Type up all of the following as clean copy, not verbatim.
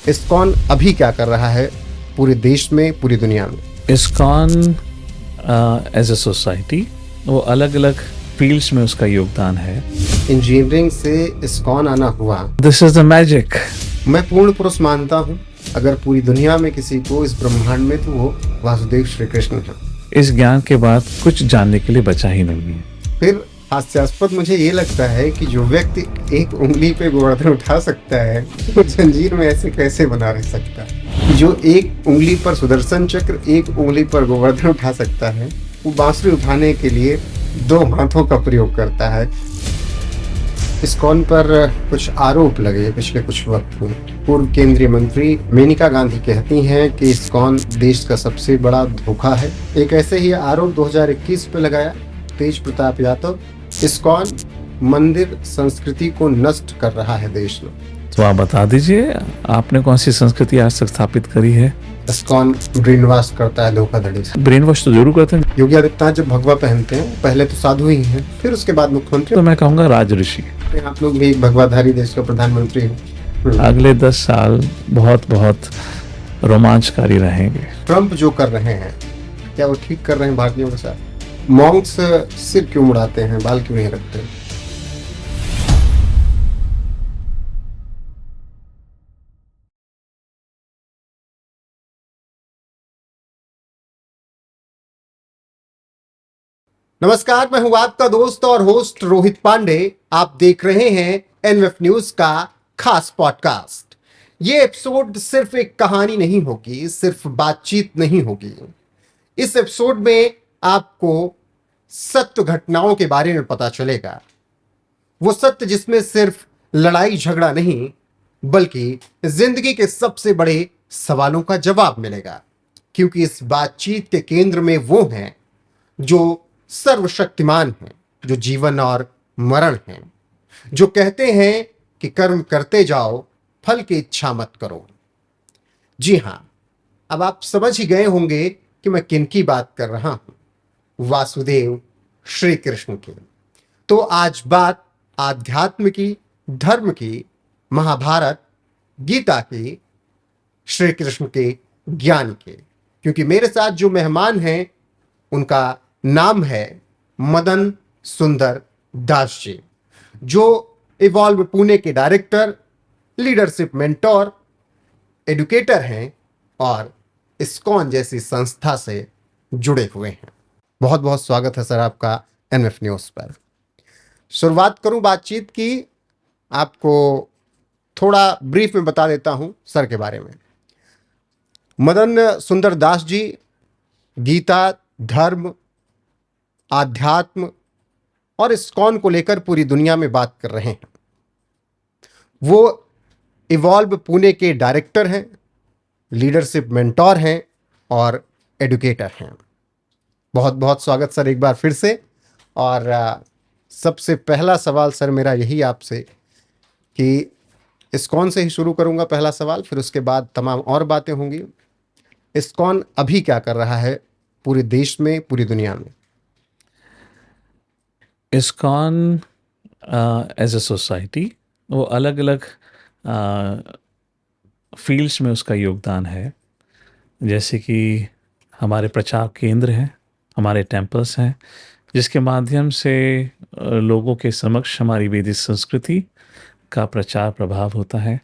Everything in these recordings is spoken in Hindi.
इस्कॉन अभी क्या कर रहा है पूरे देश में, पूरी दुनिया में? इस्कॉन एज अ सोसाइटी वो अलग अलग फील्ड्स में उसका योगदान है। इंजीनियरिंग से इस्कॉन आना हुआ। This is the magic. मैं पूर्ण पुरुष मानता हूँ, अगर पूरी दुनिया में किसी को इस ब्रह्मांड में, तो वो वासुदेव श्री कृष्ण है। इस ज्ञान के बाद कुछ जानने के लिए बचा ही नहीं है। फिर हास्यास्पद मुझे ये लगता है कि जो व्यक्ति एक उंगली पे गोवर्धन उठा सकता है, वो जंजीर में ऐसे कैसे बना रह सकता है? जो एक उंगली पर सुदर्शन चक्र, एक उंगली पर गोवर्धन उठा सकता है, वो बांसुरी उठाने के लिए दो हाथों का प्रयोग करता है। इस्कॉन पर कुछ आरोप लगे पिछले कुछ वक्त में। पूर्व केंद्रीय मंत्री मेनका गांधी कहती हैं कि इस्कॉन देश का सबसे बड़ा धोखा है। एक ऐसे ही आरोप 2021 पे लगाया तेज प्रताप यादव। इस्कॉन मंदिर संस्कृति को नष्ट कर रहा है देश में। तो आप बता दीजिए, आपने कौन सी संस्कृति आज तक स्थापित करी है? इस्कॉन ब्रेन वॉश करता है धोखाधड़ी से। ब्रेन वॉश तो जरूर करते हैं। योगी आदित्यनाथ जब भगवा पहनते हैं, पहले तो साधु ही हैं, फिर उसके बाद मुख्यमंत्री। तो मैं कहूँगा राज ऋषि। आप लोग भी एक भगवाधारी देश का प्रधानमंत्री हो। अगले 10 साल बहुत बहुत रोमांचकारी रहेंगे। ट्रम्प जो कर रहे हैं, क्या वो ठीक कर रहे हैं भारतीयों के साथ? मॉन्क्स सिर क्यों मुड़ाते हैं, बाल क्यों नहीं रखते? नमस्कार, मैं हूं आपका दोस्त और होस्ट रोहित पांडे। आप देख रहे हैं एनएफ न्यूज का खास पॉडकास्ट। ये एपिसोड सिर्फ एक कहानी नहीं होगी, सिर्फ बातचीत नहीं होगी। इस एपिसोड में आपको सत्य घटनाओं के बारे में पता चलेगा। वो सत्य जिसमें सिर्फ लड़ाई झगड़ा नहीं, बल्कि जिंदगी के सबसे बड़े सवालों का जवाब मिलेगा। क्योंकि इस बातचीत के केंद्र में वो हैं जो सर्वशक्तिमान हैं, जो जीवन और मरण हैं, जो कहते हैं कि कर्म करते जाओ, फल की इच्छा मत करो। जी हां, अब आप समझ ही गए होंगे कि मैं किन की बात कर रहा हूं। वासुदेव श्री कृष्ण की। तो आज बात आध्यात्म की, धर्म की, महाभारत, गीता की, श्री कृष्ण के ज्ञान के। क्योंकि मेरे साथ जो मेहमान हैं, उनका नाम है मदन सुंदर दास जी, जो इवॉल्व पुणे के डायरेक्टर, लीडरशिप मेंटोर, एडुकेटर हैं और इस्कॉन जैसी संस्था से जुड़े हुए हैं। बहुत बहुत स्वागत है सर आपका एनएफ न्यूज पर। शुरुआत करूं बातचीत की, आपको थोड़ा ब्रीफ में बता देता हूं सर के बारे में। मदन सुंदर दास जी गीता, धर्म, आध्यात्म और इस्कॉन को लेकर पूरी दुनिया में बात कर रहे हैं। वो इवॉल्व पुणे के डायरेक्टर हैं, लीडरशिप मेंटोर हैं और एडुकेटर हैं। बहुत बहुत स्वागत सर एक बार फिर से। और सबसे पहला सवाल सर मेरा यही आपसे कि इस्कॉन से ही शुरू करूंगा पहला सवाल, फिर उसके बाद तमाम और बातें होंगी। इस्कॉन अभी क्या कर रहा है पूरे देश में, पूरी दुनिया में? इस्कॉन एज अ सोसाइटी वो अलग अलग फील्ड्स में उसका योगदान है। जैसे कि हमारे प्रचार केंद्र हैं, हमारे टेम्पल्स हैं, जिसके माध्यम से लोगों के समक्ष हमारी वैदिक संस्कृति का प्रचार प्रभाव होता है।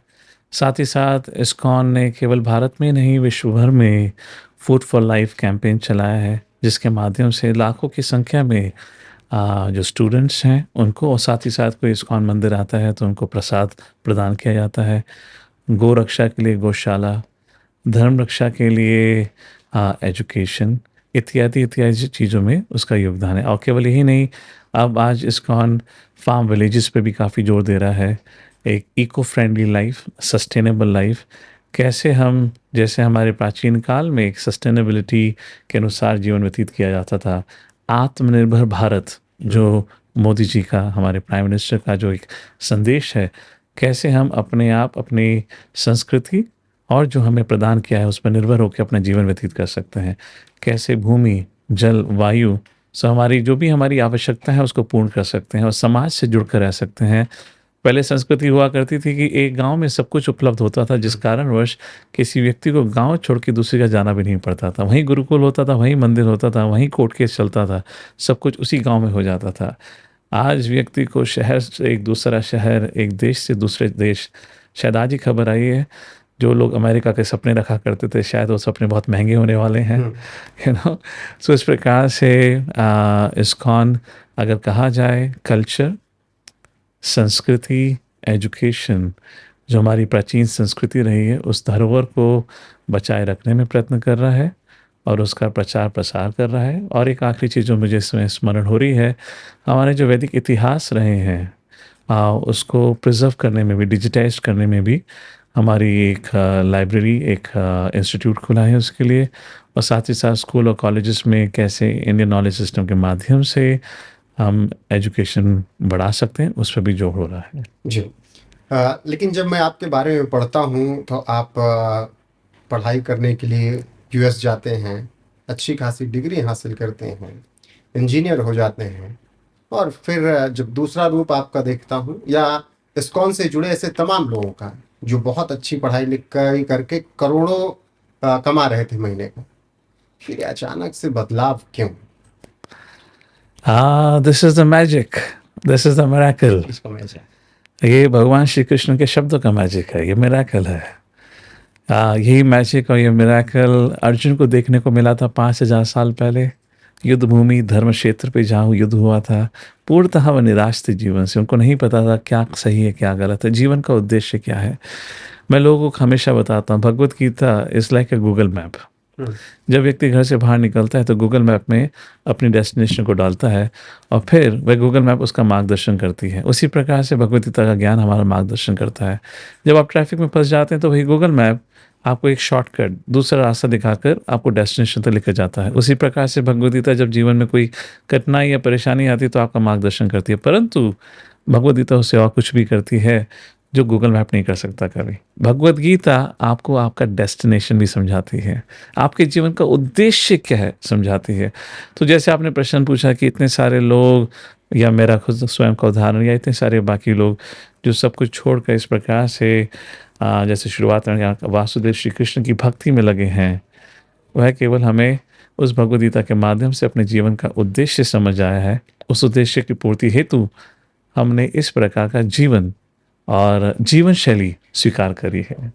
साथ ही साथ इस्कॉन ने केवल भारत में नहीं, विश्व भर में फूड फॉर लाइफ कैंपेन चलाया है, जिसके माध्यम से लाखों की संख्या में जो स्टूडेंट्स हैं उनको, और साथ ही साथ कोई इस्कॉन मंदिर आता है तो उनको प्रसाद प्रदान किया जाता है। गौ रक्षा के लिए गौशाला, धर्म रक्षा के लिए एजुकेशन, इत्यादि इत्यादि चीज़ों में उसका योगदान है। और केवल यही नहीं, अब आज इस्कॉन फार्म विलेजेस पे भी काफ़ी जोर दे रहा है। एक eco friendly life, sustainable life, कैसे हम, जैसे हमारे प्राचीन काल में एक सस्टेनेबिलिटी के अनुसार जीवन व्यतीत किया जाता था, आत्मनिर्भर भारत जो मोदी जी का, हमारे प्राइम मिनिस्टर का जो एक संदेश है, कैसे हम अपने आप, अपनी संस्कृति और जो हमें प्रदान किया है उस पर निर्भर होकर अपना जीवन व्यतीत कर सकते हैं। कैसे भूमि, जल, वायु, हमारी जो भी हमारी आवश्यकता है उसको पूर्ण कर सकते हैं और समाज से जुड़कर रह सकते हैं। पहले संस्कृति हुआ करती थी कि एक गांव में सब कुछ उपलब्ध होता था, जिस कारणवश किसी व्यक्ति को गांव छोड़ के दूसरी जगह जाना भी नहीं पड़ता था। वहीं गुरुकुल होता था, वहीं मंदिर होता था, वहीं कोर्ट केस चलता था, सब कुछ उसी गांव में हो जाता था। आज व्यक्ति को शहर से एक दूसरा शहर, एक देश से दूसरे देश, शायद आज ही खबर आई है, जो लोग अमेरिका के सपने रखा करते थे शायद वो सपने बहुत महंगे होने वाले हैं, सो इस प्रकार से इस्कॉन, अगर कहा जाए, कल्चर, संस्कृति, एजुकेशन, जो हमारी प्राचीन संस्कृति रही है, उस धरोहर को बचाए रखने में प्रयत्न कर रहा है और उसका प्रचार प्रसार कर रहा है। और एक आखिरी चीज़ जो मुझे इसमें स्मरण हो रही है, हमारे जो वैदिक इतिहास रहे हैं उसको प्रिजर्व करने में भी, डिजिटाइज करने में भी हमारी एक लाइब्रेरी, एक इंस्टीट्यूट खुला है उसके लिए। और साथ ही साथ स्कूल और कॉलेजेस में कैसे इंडियन नॉलेज सिस्टम के माध्यम से हम एजुकेशन बढ़ा सकते हैं, उस पर भी जोर हो रहा है। जी। लेकिन जब मैं आपके बारे में पढ़ता हूँ तो आप पढ़ाई करने के लिए यूएस जाते हैं, अच्छी खासी डिग्री हासिल करते हैं, इंजीनियर हो जाते हैं, और फिर जब दूसरा रूप आपका देखता हूँ या इस्कॉन से जुड़े ऐसे तमाम लोगों का जो बहुत अच्छी पढ़ाई लिखाई करके करोड़ों कमा रहे थे महीने का, फिर अचानक से बदलाव क्यों? This is the magic, this is the miracle. इसको मैं जा- ये भगवान श्री कृष्ण के शब्दों का मैजिक है, ये मिरेकल है। यही मैजिक और ये मिरेकल अर्जुन को देखने को मिला था 5000 साल पहले, युद्ध भूमि, धर्म क्षेत्र पे जहाँ युद्ध हुआ था। पूर्णतः वह निराश थे जीवन से, उनको नहीं पता था क्या सही है क्या गलत है, जीवन का उद्देश्य क्या है। मैं लोगों को हमेशा बताता हूँ, Bhagavad Gita is like a Google map. जब व्यक्ति घर से बाहर निकलता है तो गूगल मैप में अपनी डेस्टिनेशन को डालता है और फिर वह गूगल मैप उसका मार्गदर्शन करती है। उसी प्रकार से भगवत गीता का ज्ञान हमारा मार्गदर्शन करता है। जब आप ट्रैफिक में फंस जाते हैं तो वही गूगल मैप आपको एक शॉर्टकट, दूसरा रास्ता दिखाकर आपको डेस्टिनेशन तक लेकर जाता है। उसी प्रकार से भगवत गीता जब जीवन में कोई कठिनाई या परेशानी आती है तो आपका मार्गदर्शन करती है। परंतु भगवत गीता उससे और कुछ भी करती है जो गूगल मैप नहीं कर सकता कभी। भगवत गीता आपको आपका डेस्टिनेशन भी समझाती है, आपके जीवन का उद्देश्य क्या है समझाती है। तो जैसे आपने प्रश्न पूछा कि इतने सारे लोग, या मेरा खुद स्वयं का उदाहरण, या इतने सारे बाकी लोग जो सब कुछ छोड़कर इस प्रकार से जैसे शुरुआत में वासुदेव श्री कृष्ण की भक्ति में लगे हैं, वह केवल हमें उस भगवद गीता के माध्यम से अपने जीवन का उद्देश्य समझ आया है। उस उद्देश्य की पूर्ति हेतु हमने इस प्रकार का जीवन और जीवन शैली स्वीकार करी है।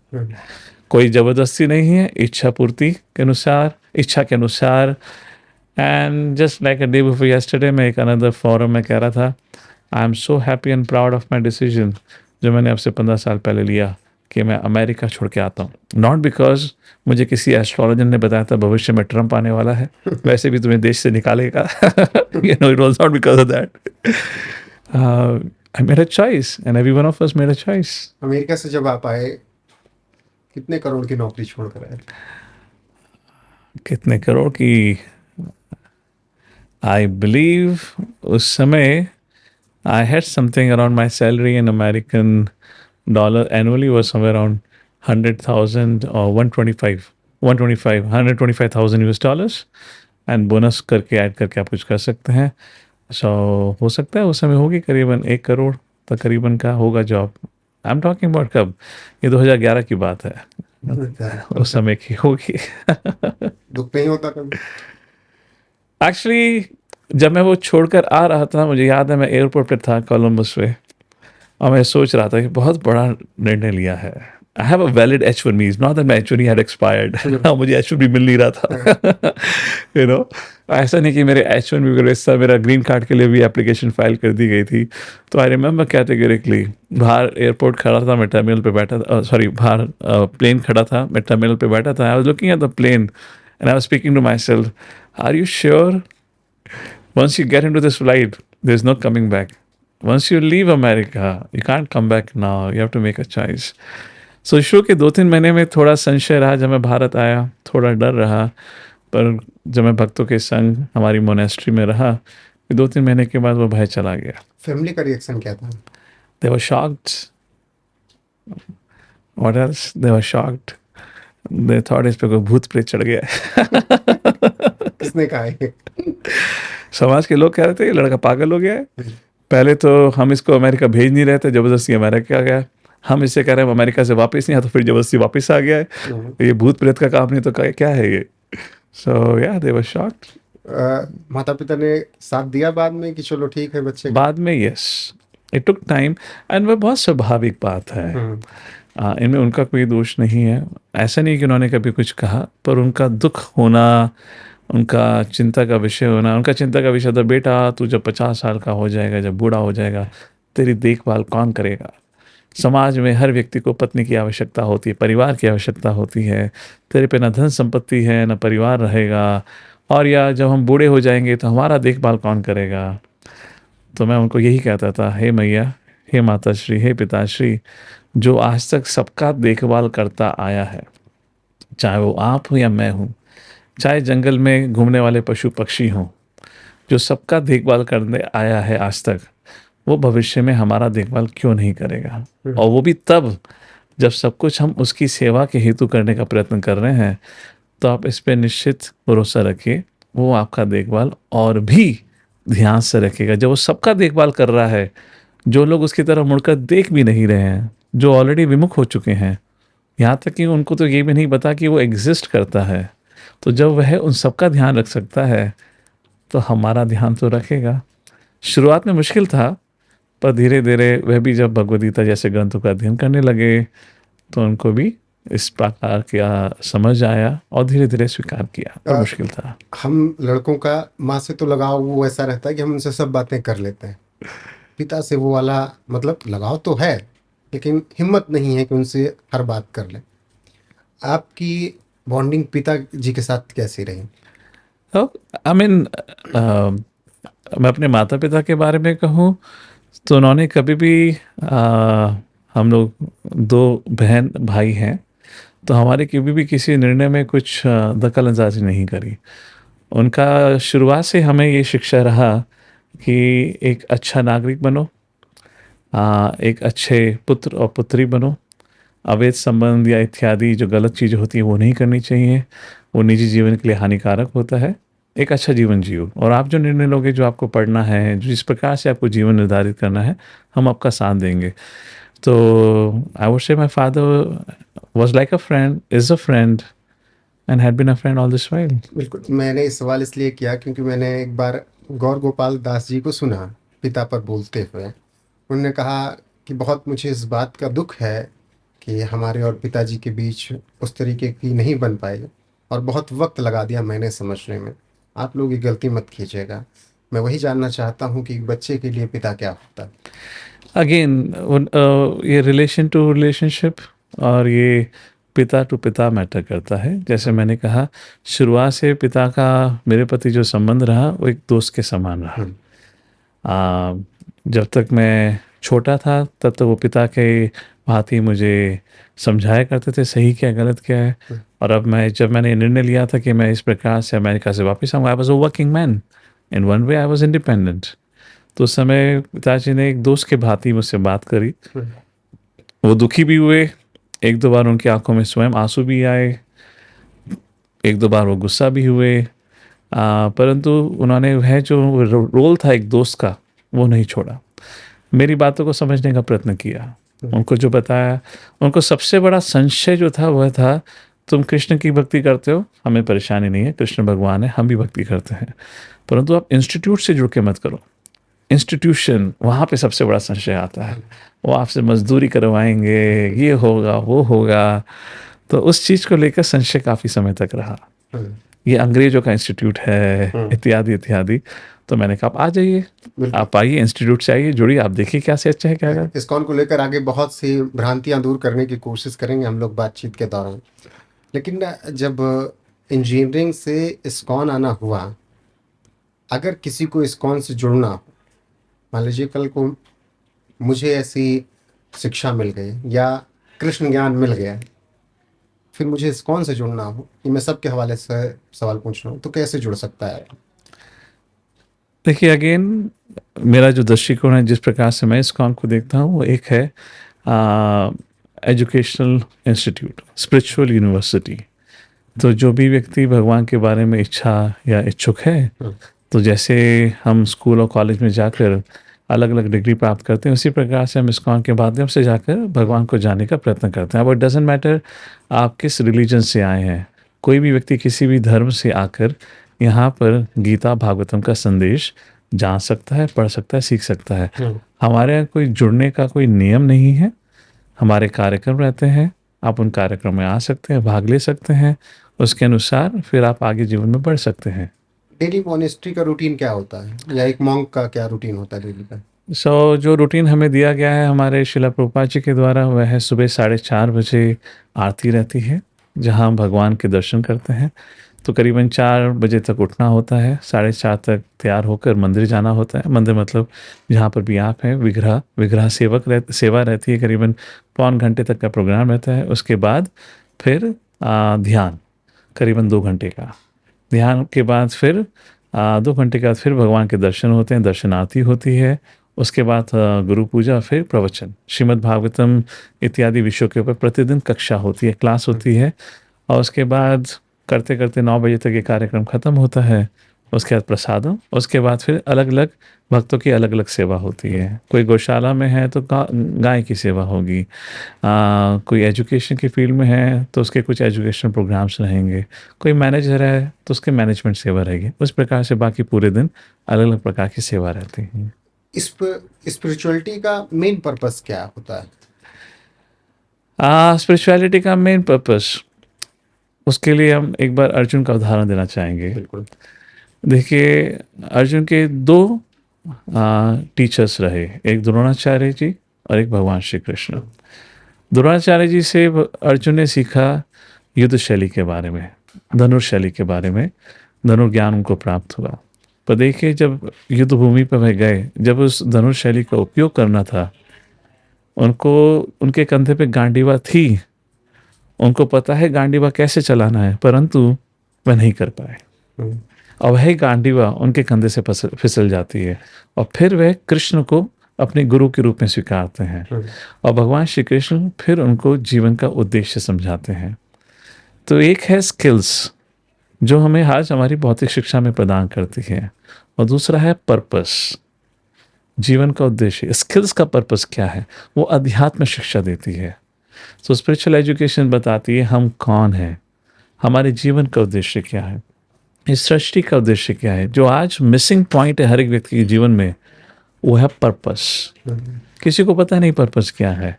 कोई ज़बरदस्ती नहीं है, इच्छा पूर्ति के अनुसार, इच्छा के अनुसार। And just like a day before yesterday मैं एक अनदर फोरम में कह रहा था, I am so happy and proud of my decision जो मैंने अब से 15 साल पहले लिया कि मैं अमेरिका छोड़ के आता हूँ। नॉट बिकॉज मुझे किसी एस्ट्रोलॉजर ने बताया था भविष्य में ट्रंप आने वाला है, वैसे भी तुम्हें देश से निकालेगा, you know, it was not because of that. I made a choice and every one of us made a choice. America से जब आप आए, कितने करोड़ की नौकरी छोड़कर आए? कितने करोड़ की, आई बिलीव उस समय I had something around my salary in American dollar annually was somewhere around 100,000 or 125,000 US dollars, and bonus करके ऐड करके आप कुछ कर सकते हैं। सो हो सकता है उस समय होगी करीबन 1 करोड़ तकरीबन का होगा job. I am talking about कब, ये 2011 की बात है, उस समय की होगी। दुख नहीं होता कभी? एक्चुअली जब मैं वो छोड़कर आ रहा था, मुझे याद है मैं एयरपोर्ट पे था कोलंबस पे, और मैं सोच रहा था कि बहुत बड़ा निर्णय लिया है। I have a valid H1B, not that my H1B had expired. मुझे H1B मिल नहीं रहा था, यू नो। ऐसा नहीं कि मेरे H1B का हिस्सा मेरा ग्रीन कार्ड के लिए भी एप्लीकेशन फाइल कर दी गई थी। तो आई रिमेंबर कैटेगरिकली, बाहर एयरपोर्ट खड़ा था, मैं टर्मिनल पे बैठा था, सॉरी बाहर प्लेन खड़ा था, मैं टर्मिनल पे बैठा था। I was looking at the plane and I was speaking to myself, are you sure? Once you get into this flight, there's no coming back. Once you leave America, you can't come back now. You have to make a choice. So शुरू के 2-3 महीने में थोड़ा संशय रहा, जब मैं भारत आया थोड़ा डर रहा, पर जब मैं भक्तों के संग हमारी मोनेस्ट्री में रहा, 2-3 महीने के बाद वो भय चला गया। फैमिली का रिएक्शन क्या था? They were shocked. What else? They were shocked. They thought इस पे कोई भूत प्रेत चढ़ गया है। किसने कहा है? समाज के लोग कह रहे थे ये लड़का पागल हो गया है। पहले तो हम इसको अमेरिका भेज नहीं रहे थे, ज़बरदस्ती अमेरिका गया। हम इससे कह रहे हैं अमेरिका से वापस नहीं आया, तो फिर ज़बरदस्ती वापस आ गया है। ये भूत प्रेत का काम नहीं तो क्या है ये। सो या दे वर शॉक्ड। माता पिता ने साथ दिया बाद में कि चलो ठीक है बच्चे का? बाद में yes, it took time, and वह बहुत स्वाभाविक बात है। इनमें उनका कोई दोष नहीं है। ऐसा नहीं कि उन्होंने कभी कुछ कहा, पर उनका दुख होना, उनका चिंता का विषय होना, उनका चिंता का विषय था, बेटा तू जब 50 साल का हो जाएगा, जब बूढ़ा हो जाएगा, तेरी देखभाल कौन करेगा। समाज में हर व्यक्ति को पत्नी की आवश्यकता होती है, परिवार की आवश्यकता होती है। तेरे पे ना धन संपत्ति है, ना परिवार रहेगा, और या जब हम बूढ़े हो जाएंगे तो हमारा देखभाल कौन करेगा। तो मैं उनको यही कहता था, हे मैया, हे माताश्री, हे पिताश्री, जो आज तक सबका देखभाल करता आया है, चाहे वो आप हो या मैं हूँ, चाहे जंगल में घूमने वाले पशु पक्षी हों, जो सबका देखभाल करने आया है आज तक, वो भविष्य में हमारा देखभाल क्यों नहीं करेगा। और वो भी तब जब सब कुछ हम उसकी सेवा के हेतु करने का प्रयत्न कर रहे हैं। तो आप इस पे निश्चित भरोसा रखिए, वो आपका देखभाल और भी ध्यान से रखेगा। जब वो सबका देखभाल कर रहा है, जो लोग उसकी तरफ मुड़कर देख भी नहीं रहे हैं, जो ऑलरेडी विमुख हो चुके हैं, यहाँ तक कि उनको तो ये भी नहीं पता कि वो एग्जिस्ट करता है, तो जब वह उन सबका ध्यान रख सकता है, तो हमारा ध्यान तो रखेगा। शुरुआत में मुश्किल था, पर धीरे धीरे वह भी जब भगवद्गीता जैसे ग्रंथों का अध्ययन करने लगे, तो उनको भी इस प्रकार का समझ आया और धीरे धीरे स्वीकार किया, पर मुश्किल था। हम लड़कों का माँ से तो लगाव वो ऐसा रहता है कि हम उनसे सब बातें कर लेते हैं। पिता से वो वाला मतलब लगाव तो है, लेकिन हिम्मत नहीं है कि उनसे हर बात कर ले। आपकी बॉन्डिंग पिता जी के साथ कैसी रही? तो आई मीन, मैं अपने माता पिता के बारे में कहूँ तो उन्होंने कभी भी हम लोग 2 बहन भाई हैं, तो हमारे कभी भी किसी निर्णय में कुछ दखल अंदाजी नहीं करी। उनका शुरुआत से हमें ये शिक्षा रहा कि एक अच्छा नागरिक बनो, एक अच्छे पुत्र और पुत्री बनो, अवैध संबंध या इत्यादि जो गलत चीज़ें होती हैं वो नहीं करनी चाहिए, वो निजी जीवन के लिए हानिकारक होता है। एक अच्छा जीवन जियो, और आप जो निर्णय लोगे, जो आपको पढ़ना है, जिस प्रकार से आपको जीवन निर्धारित करना है, हम आपका साथ देंगे। तो I would say my father was like a friend, is a friend, and had been a friend all this while. बिल्कुल, मैंने इस सवाल इसलिए किया क्योंकि मैंने एक बार गौर गोपाल दास जी को सुना पिता पर बोलते हुए। उन्होंने कहा कि बहुत मुझे इस बात का दुख है कि हमारे और पिताजी के बीच उस तरीके की नहीं बन पाई, और बहुत वक्त लगा दिया मैंने समझने में। आप लोग ये गलती मत कीजिएगा। मैं वही जानना चाहता हूँ कि बच्चे के लिए पिता क्या होता है? अगेन ये रिलेशन टू रिलेशनशिप, और ये पिता टू पिता मैटर करता है। जैसे मैंने कहा, शुरुआत से पिता का मेरे प्रति जो संबंध रहा, वो एक दोस्त के समान रहा। जब तक मैं छोटा था, तब तक वो पिता के भांति मुझे समझाया करते थे सही क्या गलत क्या है। और अब जब मैंने निर्णय लिया था कि मैं इस प्रकार से अमेरिका से वापस आऊँगा, I was a working man, in one way I was independent. तो उस समय पिताजी ने एक दोस्त के भांति मुझसे बात करी। वो दुखी भी हुए, 1-2 बार उनकी आंखों में स्वयं आंसू भी आए, 1-2 बार वो गुस्सा भी हुए, परंतु उन्होंने वह जो रोल था एक दोस्त का, वो नहीं छोड़ा। मेरी बातों को समझने का प्रयत्न किया, उनको जो बताया। उनको सबसे बड़ा संशय जो था वह था, तुम कृष्ण की भक्ति करते हो, हमें परेशानी नहीं है, कृष्ण भगवान है, हम भी भक्ति करते हैं, परंतु आप इंस्टीट्यूट से जुड़ के मत करो। इंस्टीट्यूशन, वहाँ पे सबसे बड़ा संशय आता है। वो आपसे मजदूरी करवाएंगे, ये होगा वो होगा। तो उस चीज़ को लेकर संशय काफ़ी समय तक रहा। ये अंग्रेजों का इंस्टीट्यूट है, इत्यादि इत्यादि। तो मैंने कहा आप आ जाइए, आप आइए, इंस्टीट्यूट से आइए, जुड़िए, आप देखिए क्या से अच्छा है क्या है। इस्कॉन को लेकर आगे बहुत सी भ्रांतियां दूर करने की कोशिश करेंगे हम लोग बातचीत के दौरान। लेकिन जब इंजीनियरिंग से इस्कॉन आना हुआ, अगर किसी को इस्कॉन से जुड़ना हो, मान लीजिए कल को मुझे ऐसी शिक्षा मिल गई या कृष्ण ज्ञान मिल गया, फिर मुझे इस्कॉन से जुड़ना हो, कि मैं सबके हवाले से सवाल पूछ रहा हूँ, तो कैसे जुड़ सकता है? देखिए, अगेन मेरा जो दृष्टिकोण है, जिस प्रकार से मैं इस्कॉन को देखता हूँ, वो एक है एजुकेशनल इंस्टीट्यूट, स्पिरिचुअल यूनिवर्सिटी। तो जो भी व्यक्ति भगवान के बारे में इच्छा या इच्छुक है, तो जैसे हम स्कूल और कॉलेज में जाकर अलग अलग डिग्री प्राप्त करते हैं, उसी प्रकार से हम इस्कॉन के माध्यम से जाकर भगवान को जानने का प्रयत्न करते हैं। अब इट डजेंट मैटर आप किस रिलीजन से आए हैं, कोई भी व्यक्ति किसी भी धर्म से आकर यहाँ पर गीता भागवतम का संदेश जान सकता है, पढ़ सकता है, सीख सकता है। हमारे यहाँ कोई जुड़ने का कोई नियम नहीं है, हमारे कार्यक्रम रहते हैं, आप उन कार्यक्रम में आ सकते हैं, भाग ले सकते हैं, उसके अनुसार फिर आप आगे जीवन में बढ़ सकते हैं। डेली मॉनेस्ट्री का रूटीन क्या होता है, या एक मॉन्क का क्या रूटीन होता है डेली का? जो रूटीन हमें दिया गया है हमारे शिला प्रभुपाद जी के द्वारा, वह है सुबह 4:30 बजे आरती रहती है, जहां हम भगवान के दर्शन करते हैं। तो करीबन 4 बजे तक उठना होता है, 4:30 तक तैयार होकर मंदिर जाना होता है। मंदिर मतलब जहाँ पर भी आप हैं, विग्रह सेवा रहती है, करीबन पौन घंटे तक का प्रोग्राम रहता है। उसके बाद फिर ध्यान, करीबन 2 घंटे का ध्यान के बाद फिर 2 घंटे के बाद फिर भगवान के दर्शन होते हैं, दर्शन आरती होती है। उसके बाद गुरु पूजा, फिर प्रवचन, श्रीमद् भागवतम इत्यादि विषयों के ऊपर प्रतिदिन कक्षा होती है, क्लास होती है। और उसके बाद करते करते 9 बजे तक ये कार्यक्रम खत्म होता है। उसके बाद प्रसादम, उसके बाद फिर अलग अलग भक्तों की अलग अलग सेवा होती है। कोई गौशाला में है तो गाय की सेवा होगी, कोई एजुकेशन की फील्ड में है तो उसके कुछ एजुकेशन प्रोग्राम्स रहेंगे, कोई मैनेजर है तो उसके मैनेजमेंट सेवा रहेगी। उस प्रकार से बाकी पूरे दिन अलग अलग प्रकार की सेवा रहती है। स्पिरिचुअलिटी का मेन पर्पस क्या होता है? स्पिरिचुअलिटी का मेन पर्पस, उसके लिए हम एक बार अर्जुन का उदाहरण देना चाहेंगे। बिल्कुल। देखिए, अर्जुन के 2 टीचर्स रहे, एक द्रोणाचार्य जी और एक भगवान श्री कृष्ण। द्रोणाचार्य जी से अर्जुन ने सीखा युद्ध शैली के बारे में, धनुष शैली के बारे में, धनुर्ज्ञान उनको प्राप्त हुआ। पर देखिए, जब युद्ध भूमि पर वह गए, जब उस धनुष शैली का उपयोग करना था, उनको उनके कंधे पे गांडीवा थी, उनको पता है गांडीवा कैसे चलाना है, परंतु वह नहीं कर पाए। और वही गांडीवा उनके कंधे से फिसल जाती है, और फिर वह कृष्ण को अपने गुरु के रूप में स्वीकारते हैं, और भगवान श्री कृष्ण फिर उनको जीवन का उद्देश्य समझाते हैं। तो एक है स्किल्स, जो हमें आज हमारी भौतिक शिक्षा में प्रदान करती है, और दूसरा है पर्पस, जीवन का उद्देश्य। स्किल्स का पर्पस क्या है? वो अध्यात्म शिक्षा देती है। तो स्पिरिचुअल एजुकेशन बताती है हम कौन हैं, हमारे जीवन का उद्देश्य क्या है, इस सृष्टि का उद्देश्य क्या है। जो आज मिसिंग पॉइंट है हर एक व्यक्ति के जीवन में, वो है पर्पस। किसी को पता नहीं पर्पस क्या है,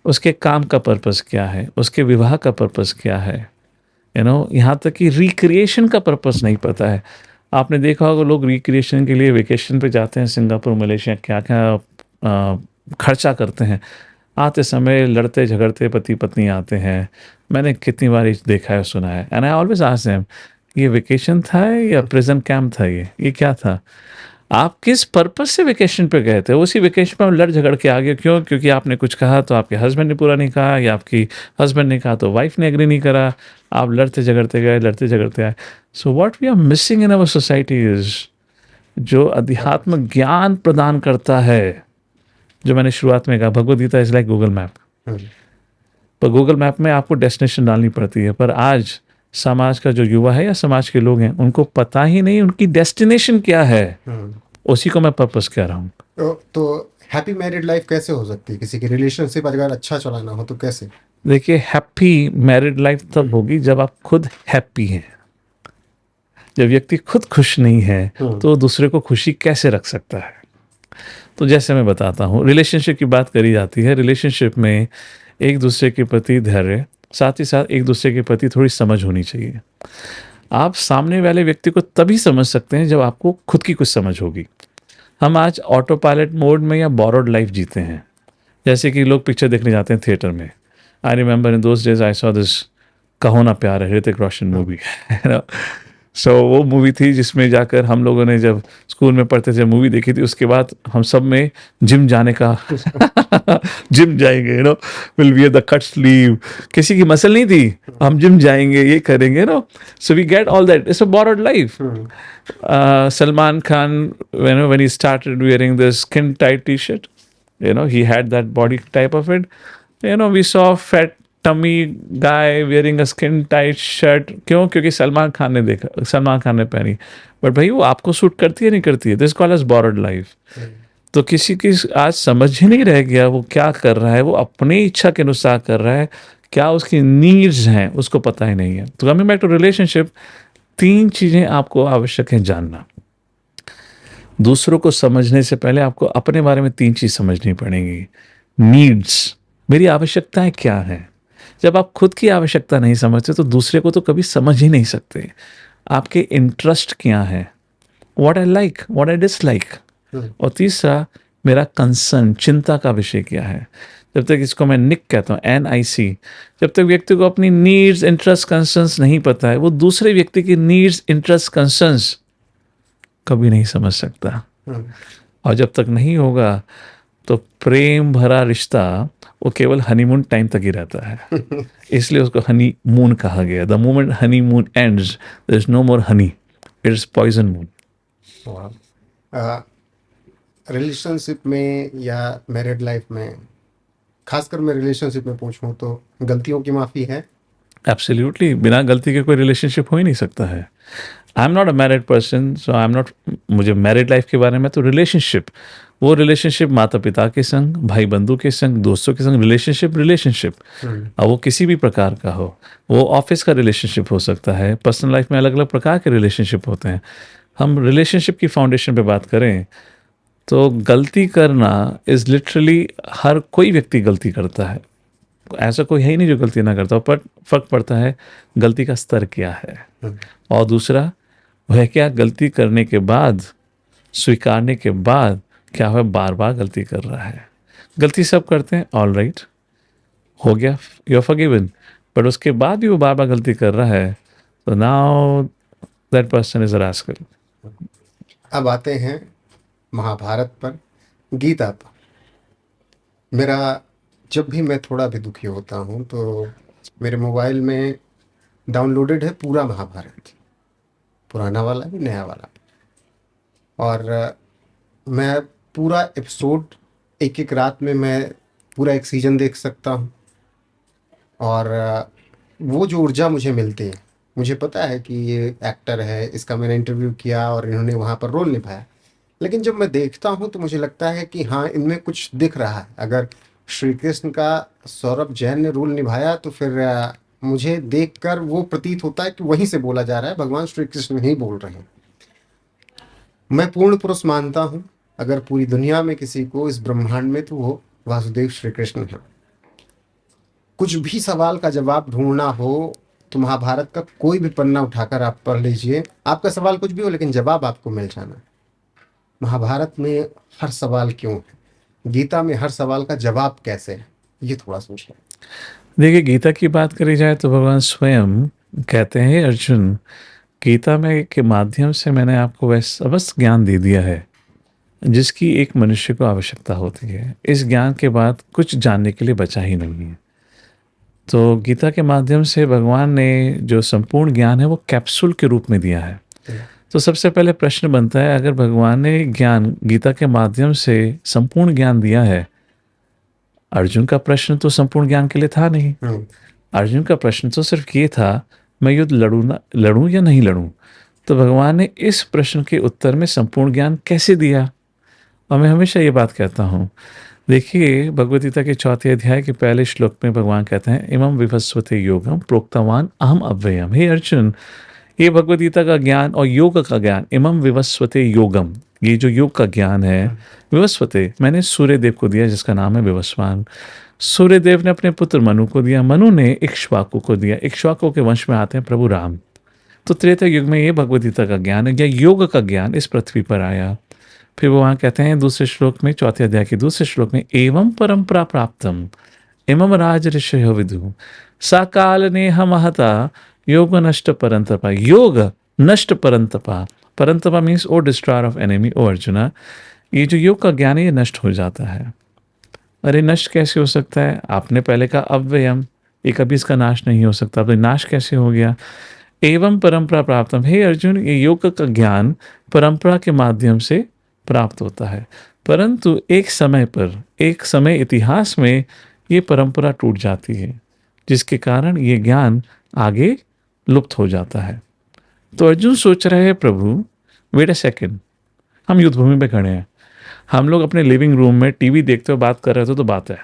उसके काम का पर्पस क्या है, उसके विवाह का पर्पस क्या है, यहाँ तक कि रिक्रिएशन का पर्पस नहीं पता है। आपने देखा होगा, लोग रिक्रिएशन के लिए वेकेशन पे जाते हैं, सिंगापुर, मलेशिया, क्या क्या खर्चा करते हैं। आते समय लड़ते झगड़ते पति पत्नी आते हैं। मैंने कितनी बार देखा है, सुना है। And I always ask them, ये वेकेशन था या प्रिजन कैंप था, ये क्या था? आप किस पर्पस से वेकेशन पे गए थे? उसी वेकेशन पे लड़ झगड़ के आ गए, क्यों? क्योंकि आपने कुछ कहा तो आपके हस्बैंड ने पूरा नहीं कहा, या आपकी हस्बैंड ने कहा तो वाइफ ने एग्री नहीं करा, आप लड़ते झगड़ते गए, लड़ते झगड़ते आए। So what we are missing in our society is, जो अध्यात्म ज्ञान प्रदान करता है, जो मैंने शुरुआत में कहा, Bhagavad Gita is like Google map. पर गूगल मैप में आपको डेस्टिनेशन डालनी पड़ती है, पर आज समाज का जो युवा है या समाज के लोग हैं, उनको पता ही नहीं उनकी डेस्टिनेशन क्या है। उसी को मैं पर्पस कह रहा हूँ। तो हैप्पी मैरिड लाइफ कैसे हो सकती है? किसी की रिलेशनशिप अगर अच्छा चलाना हो तो कैसे? देखिए, हैप्पी मैरिड लाइफ तब होगी जब आप खुद हैप्पी हैं। जब व्यक्ति खुद खुश नहीं है तो दूसरे को खुशी कैसे रख सकता है? तो जैसे मैं बताता हूँ, रिलेशनशिप की बात करी जाती है। रिलेशनशिप में एक दूसरे के प्रति धैर्य, साथ ही साथ एक दूसरे के प्रति थोड़ी समझ होनी चाहिए। आप सामने वाले व्यक्ति को तभी समझ सकते हैं जब आपको खुद की कुछ समझ होगी। हम आज ऑटो पायलट मोड में या बोरोड लाइफ जीते हैं। जैसे कि लोग पिक्चर देखने जाते हैं थिएटर में। I remember in those days I saw this कहो ना प्यार है, ऋतिक रोशन मूवी। सो वो मूवी थी जिसमें जाकर हम लोगों ने जब स्कूल में पढ़ते थे मूवी देखी थी, उसके बाद हम सब में जिम जाने का जिम जाएंगे, will wear the cut sleeve. किसी की मसल नहीं थी, हम जिम जाएंगे, ये करेंगे, so we get all that. It's a bored life. Salman Khan, when he started wearing the skin tight t-shirt, he had that body type of it. We saw fat tummy guy wearing a skin tight shirt. क्यों? क्योंकि सलमान खान ने देखा, सलमान खान ने पहनी। बट भाई, वो आपको सूट करती है नहीं करती है? This called as bored life. तो किसी की आज समझ ही नहीं रह गया वो क्या कर रहा है, वो अपनी इच्छा के अनुसार कर रहा है, क्या उसकी नीड्स हैं उसको पता ही नहीं है। तो कमिंग बैक टू रिलेशनशिप, 3 चीज़ें आपको आवश्यक है जानना। दूसरों को समझने से पहले आपको अपने बारे में 3 चीज़ समझनी पड़ेंगी। नीड्स, मेरी आवश्यकताएँ क्या हैं? जब आप खुद की आवश्यकता नहीं समझते तो दूसरे को तो कभी समझ ही नहीं सकते। आपके इंटरेस्ट क्या हैं? What I like, what I dislike. और तीसरा, मेरा कंसर्न, चिंता का विषय क्या है। जब तक इसको मैं निक कहता हूँ, NIC, जब तक व्यक्ति को अपनी नीड्स, इंटरेस्ट, कंसर्न्स नहीं पता है, वो दूसरे व्यक्ति की नीड्स, इंटरेस्ट, कंसर्न्स कभी नहीं समझ सकता। और जब तक नहीं होगा तो प्रेम भरा रिश्ता वो केवल हनीमून टाइम तक ही रहता है। इसलिए उसको हनी मून कहा गया। The moment honey moon ends there is no more honey, it is poison moon. Relationship में या मैरिड लाइफ में, खासकर मैं रिलेशनशिप में पूछूं तो गलतियों की माफ़ी है। एब्सोल्युटली, बिना गलती के कोई रिलेशनशिप हो ही नहीं सकता है। I am not a married person, so I am not, मुझे मैरिड लाइफ के बारे में, तो रिलेशनशिप, वो रिलेशनशिप माता पिता के संग, भाई बंधु के संग, दोस्तों के संग, रिलेशनशिप अब वो किसी भी प्रकार का हो। वो ऑफिस का रिलेशनशिप हो सकता है, पर्सनल लाइफ में अलग अलग प्रकार के रिलेशनशिप होते हैं। हम रिलेशनशिप की फाउंडेशन पे बात करें तो गलती करना इज़ लिटरली, हर कोई व्यक्ति गलती करता है, ऐसा कोई है ही नहीं जो गलती ना करता हो, पर फर्क पड़ता है गलती का स्तर क्या है। और दूसरा वह क्या, गलती करने के बाद, स्वीकारने के बाद क्या है, बार बार गलती कर रहा है। गलती सब करते हैं, ऑल राइट, हो गया, यू आर फॉरगिवन, बट उसके बाद भी वो बार बार गलती कर रहा है, तो now that person is a rascal. अब आते हैं महाभारत पर, गीता पर। मेरा जब भी मैं थोड़ा भी दुखी होता हूँ तो मेरे मोबाइल में डाउनलोडेड है पूरा महाभारत, पुराना वाला भी नया वाला भी। और मैं पूरा एपिसोड एक एक रात में मैं पूरा एक सीजन देख सकता हूँ। और वो जो ऊर्जा मुझे मिलती है, मुझे पता है कि ये एक्टर है, इसका मैंने इंटरव्यू किया और इन्होंने वहाँ पर रोल निभाया, लेकिन जब मैं देखता हूँ तो मुझे लगता है कि हाँ, इनमें कुछ दिख रहा है। अगर श्री कृष्ण का सौरभ जैन ने रोल निभाया तो फिर मुझे देखकर वो प्रतीत होता है कि वहीं से बोला जा रहा है, भगवान श्री कृष्ण ही बोल रहे हैं। मैं पूर्ण पुरुष मानता हूँ, अगर पूरी दुनिया में किसी को इस ब्रह्मांड में, तो वो वासुदेव श्री कृष्ण है। कुछ भी सवाल का जवाब ढूंढना हो तो महाभारत का कोई भी पन्ना उठाकर आप पढ़ लीजिए, आपका सवाल कुछ भी हो लेकिन जवाब आपको मिल जाना है। महाभारत में हर सवाल क्यों है, गीता में हर सवाल का जवाब कैसे है, ये थोड़ा सोचिए। देखिए, गीता की बात करी जाए तो भगवान स्वयं कहते हैं, अर्जुन, गीता में के माध्यम से मैंने आपको वह समस्त ज्ञान दे दिया है जिसकी एक मनुष्य को आवश्यकता होती है। इस ज्ञान के बाद कुछ जानने के लिए बचा ही नहीं है। तो गीता के माध्यम से भगवान ने जो संपूर्ण ज्ञान है वो कैप्सूल के रूप में दिया है। तो सबसे पहले प्रश्न बनता है, अगर भगवान ने ज्ञान गीता के माध्यम से संपूर्ण ज्ञान दिया है, अर्जुन का प्रश्न तो संपूर्ण ज्ञान के लिए था नहीं। अर्जुन का प्रश्न तो सिर्फ ये था, मैं युद्ध लड़ूं या नहीं लड़ूं। तो भगवान ने इस प्रश्न के उत्तर में संपूर्ण ज्ञान कैसे दिया। और मैं हमेशा ये बात कहता हूँ, देखिए भगवद गीता के 4 अध्याय के पहले श्लोक में भगवान कहते हैं, इमं विवस्वते योगम प्रोक्तवान अहम अव्ययम। हे अर्जुन, ये भगवद गीता का ज्ञान और योग का ज्ञान, इमं विवस्वते योगम, ये जो योग का ज्ञान है, विवस्वते मैंने सूर्यदेव को दिया जिसका नाम है विवस्वान। सूर्यदेव ने अपने पुत्र मनु को दिया, मनु ने इक्ष्वाकु को दिया, इक्ष्वाकु के वंश में आते हैं प्रभु राम। तो त्रेता युग में ये भगवद गीता का ज्ञान है, या योग का ज्ञान इस पृथ्वी पर आया। फिर वो वहाँ कहते हैं दूसरे श्लोक में, 4 अध्याय के दूसरे श्लोक में, एवं परंपरा प्राप्तम इमं राज ऋषयो विदु साकाल नेह महता योग नष्ट परंतपा। योग नष्ट परंतपा, परंतपा means O destroyer of enemy. O Arjuna, ये जो योग का ज्ञान है ये नष्ट हो जाता है। अरे नष्ट कैसे हो सकता है? आपने पहले कहा अव्ययम, ये कभी इसका नाश नहीं हो सकता, अब नाश कैसे हो गया? एवं परंपरा प्राप्तम, हे अर्जुन, ये योग का ज्ञान परंपरा के माध्यम से प्राप्त होता है, परंतु एक समय पर, एक समय इतिहास में ये परंपरा टूट जाती है, जिसके कारण ये ज्ञान आगे लुप्त हो जाता है। तो अर्जुन सोच रहे हैं, प्रभु वेट अ सेकेंड, हम युद्ध भूमि में खड़े हैं, हम लोग अपने लिविंग रूम में टीवी देखते हुए बात कर रहे थे तो बात है,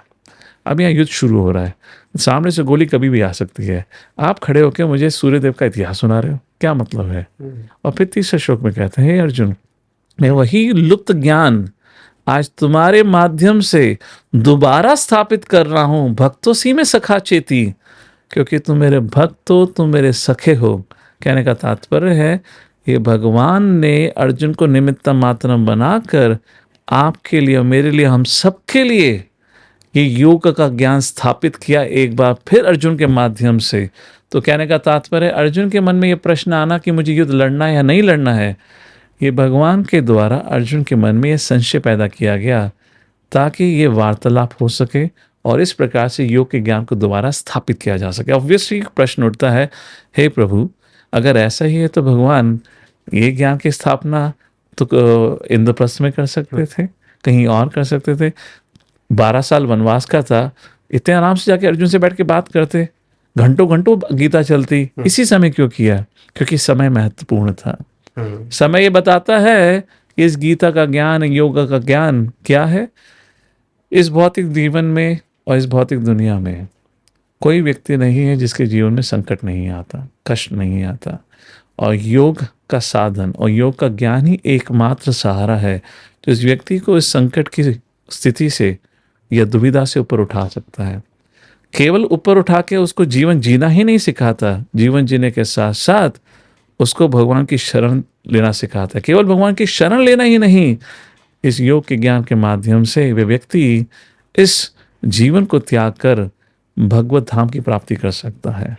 अब यहाँ युद्ध शुरू हो रहा है, सामने से गोली कभी भी आ सकती है, आप खड़े होकर मुझे सूर्यदेव का इतिहास सुना रहे हो, क्या मतलब है? और फिर तीसरे श्लोक में कहते हैं, हे अर्जुन, मैं वही लुप्त ज्ञान आज तुम्हारे माध्यम से दोबारा स्थापित कर रहा हूं, भक्तों सी में सखा चेती, क्योंकि तुम मेरे भक्त हो, तुम मेरे सखे हो। कहने का तात्पर्य है, ये भगवान ने अर्जुन को निमित्त मात्रम बनाकर आपके लिए और मेरे लिए, हम सबके लिए ये योग का ज्ञान स्थापित किया एक बार फिर अर्जुन के माध्यम से। तो कहने का तात्पर्य है, अर्जुन के मन में ये प्रश्न आना कि मुझे युद्ध लड़ना है या नहीं लड़ना है, ये भगवान के द्वारा अर्जुन के मन में ये संशय पैदा किया गया ताकि ये वार्तालाप हो सके और इस प्रकार से योग के ज्ञान को दोबारा स्थापित किया जा सके। ऑब्वियसली प्रश्न उठता है, हे प्रभु, अगर ऐसा ही है तो भगवान ये ज्ञान की स्थापना तो इंद्रप्रस्थ में कर सकते थे, कहीं और कर सकते थे। 12 साल वनवास का था, इतने आराम से जाके अर्जुन से बैठ के बात करते, घंटों घंटों गीता चलती, इसी समय क्यों किया? क्योंकि समय महत्वपूर्ण था। समय ये बताता है कि इस गीता का ज्ञान, योगा का ज्ञान क्या है। इस भौतिक जीवन में और इस भौतिक दुनिया में कोई व्यक्ति नहीं है जिसके जीवन में संकट नहीं आता, कष्ट नहीं आता, और योग का साधन और योग का ज्ञान ही एकमात्र सहारा है जो इस व्यक्ति को इस संकट की स्थिति से या दुविधा से ऊपर उठा सकता है। केवल ऊपर उठा के उसको जीवन जीना ही नहीं सिखाता, जीवन जीने के साथ साथ उसको भगवान की शरण लेना सिखाता है। केवल भगवान की शरण लेना ही नहीं, इस योग के ज्ञान के माध्यम से वे व्यक्ति इस जीवन को त्याग कर भगवत धाम की प्राप्ति कर सकता है।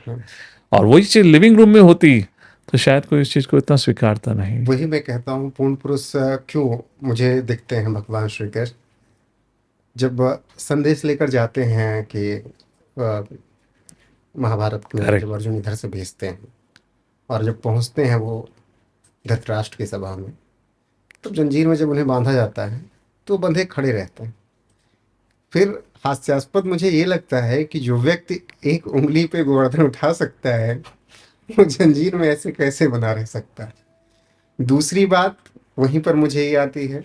और वही चीज लिविंग रूम में होती तो शायद कोई इस चीज को इतना स्वीकारता नहीं। वही मैं कहता हूँ, पूर्ण पुरुष क्यों मुझे दिखते हैं भगवान श्री कृष्ण, जब संदेश लेकर जाते हैं कि महाभारत में Correct. जब अर्जुन इधर से भेजते हैं और जब पहुंचते हैं वो धृतराष्ट्र की सभा में, तब जंजीर में जब उन्हें बांधा जाता है तो बंधे खड़े रहते हैं। फिर हास्यास्पद मुझे ये लगता है कि जो व्यक्ति एक उंगली पे गोवर्धन उठा सकता है वो जंजीर में ऐसे कैसे बना रह सकता है। दूसरी बात वहीं पर मुझे ये आती है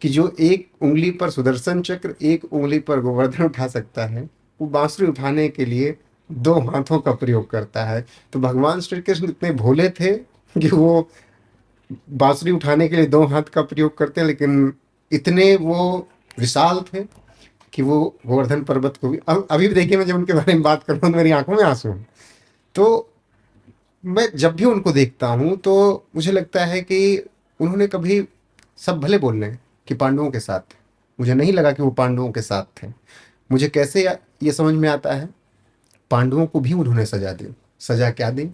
कि जो एक उंगली पर सुदर्शन चक्र, एक उंगली पर गोवर्धन उठा सकता है, वो बांसुरी उठाने के लिए 2 हाथों का प्रयोग करता है। तो भगवान श्री कृष्ण इतने भोले थे कि वो बांसुरी उठाने के लिए 2 हाथ का प्रयोग करते हैं, लेकिन इतने वो विशाल थे कि वो गोवर्धन पर्वत को भी, अभी भी देखिए, मैं जब उनके बारे में बात कर रहा हूँ तो मेरी आंखों में आंसू हैं। तो मैं जब भी उनको देखता हूँ तो मुझे लगता है कि उन्होंने कभी, सब भले बोल रहे हैं कि पांडवों के साथ थे, मुझे नहीं लगा कि वो पांडवों के साथ थे। मुझे कैसे ये समझ में आता है, पांडवों को भी उन्होंने सजा दी। सजा क्या दी?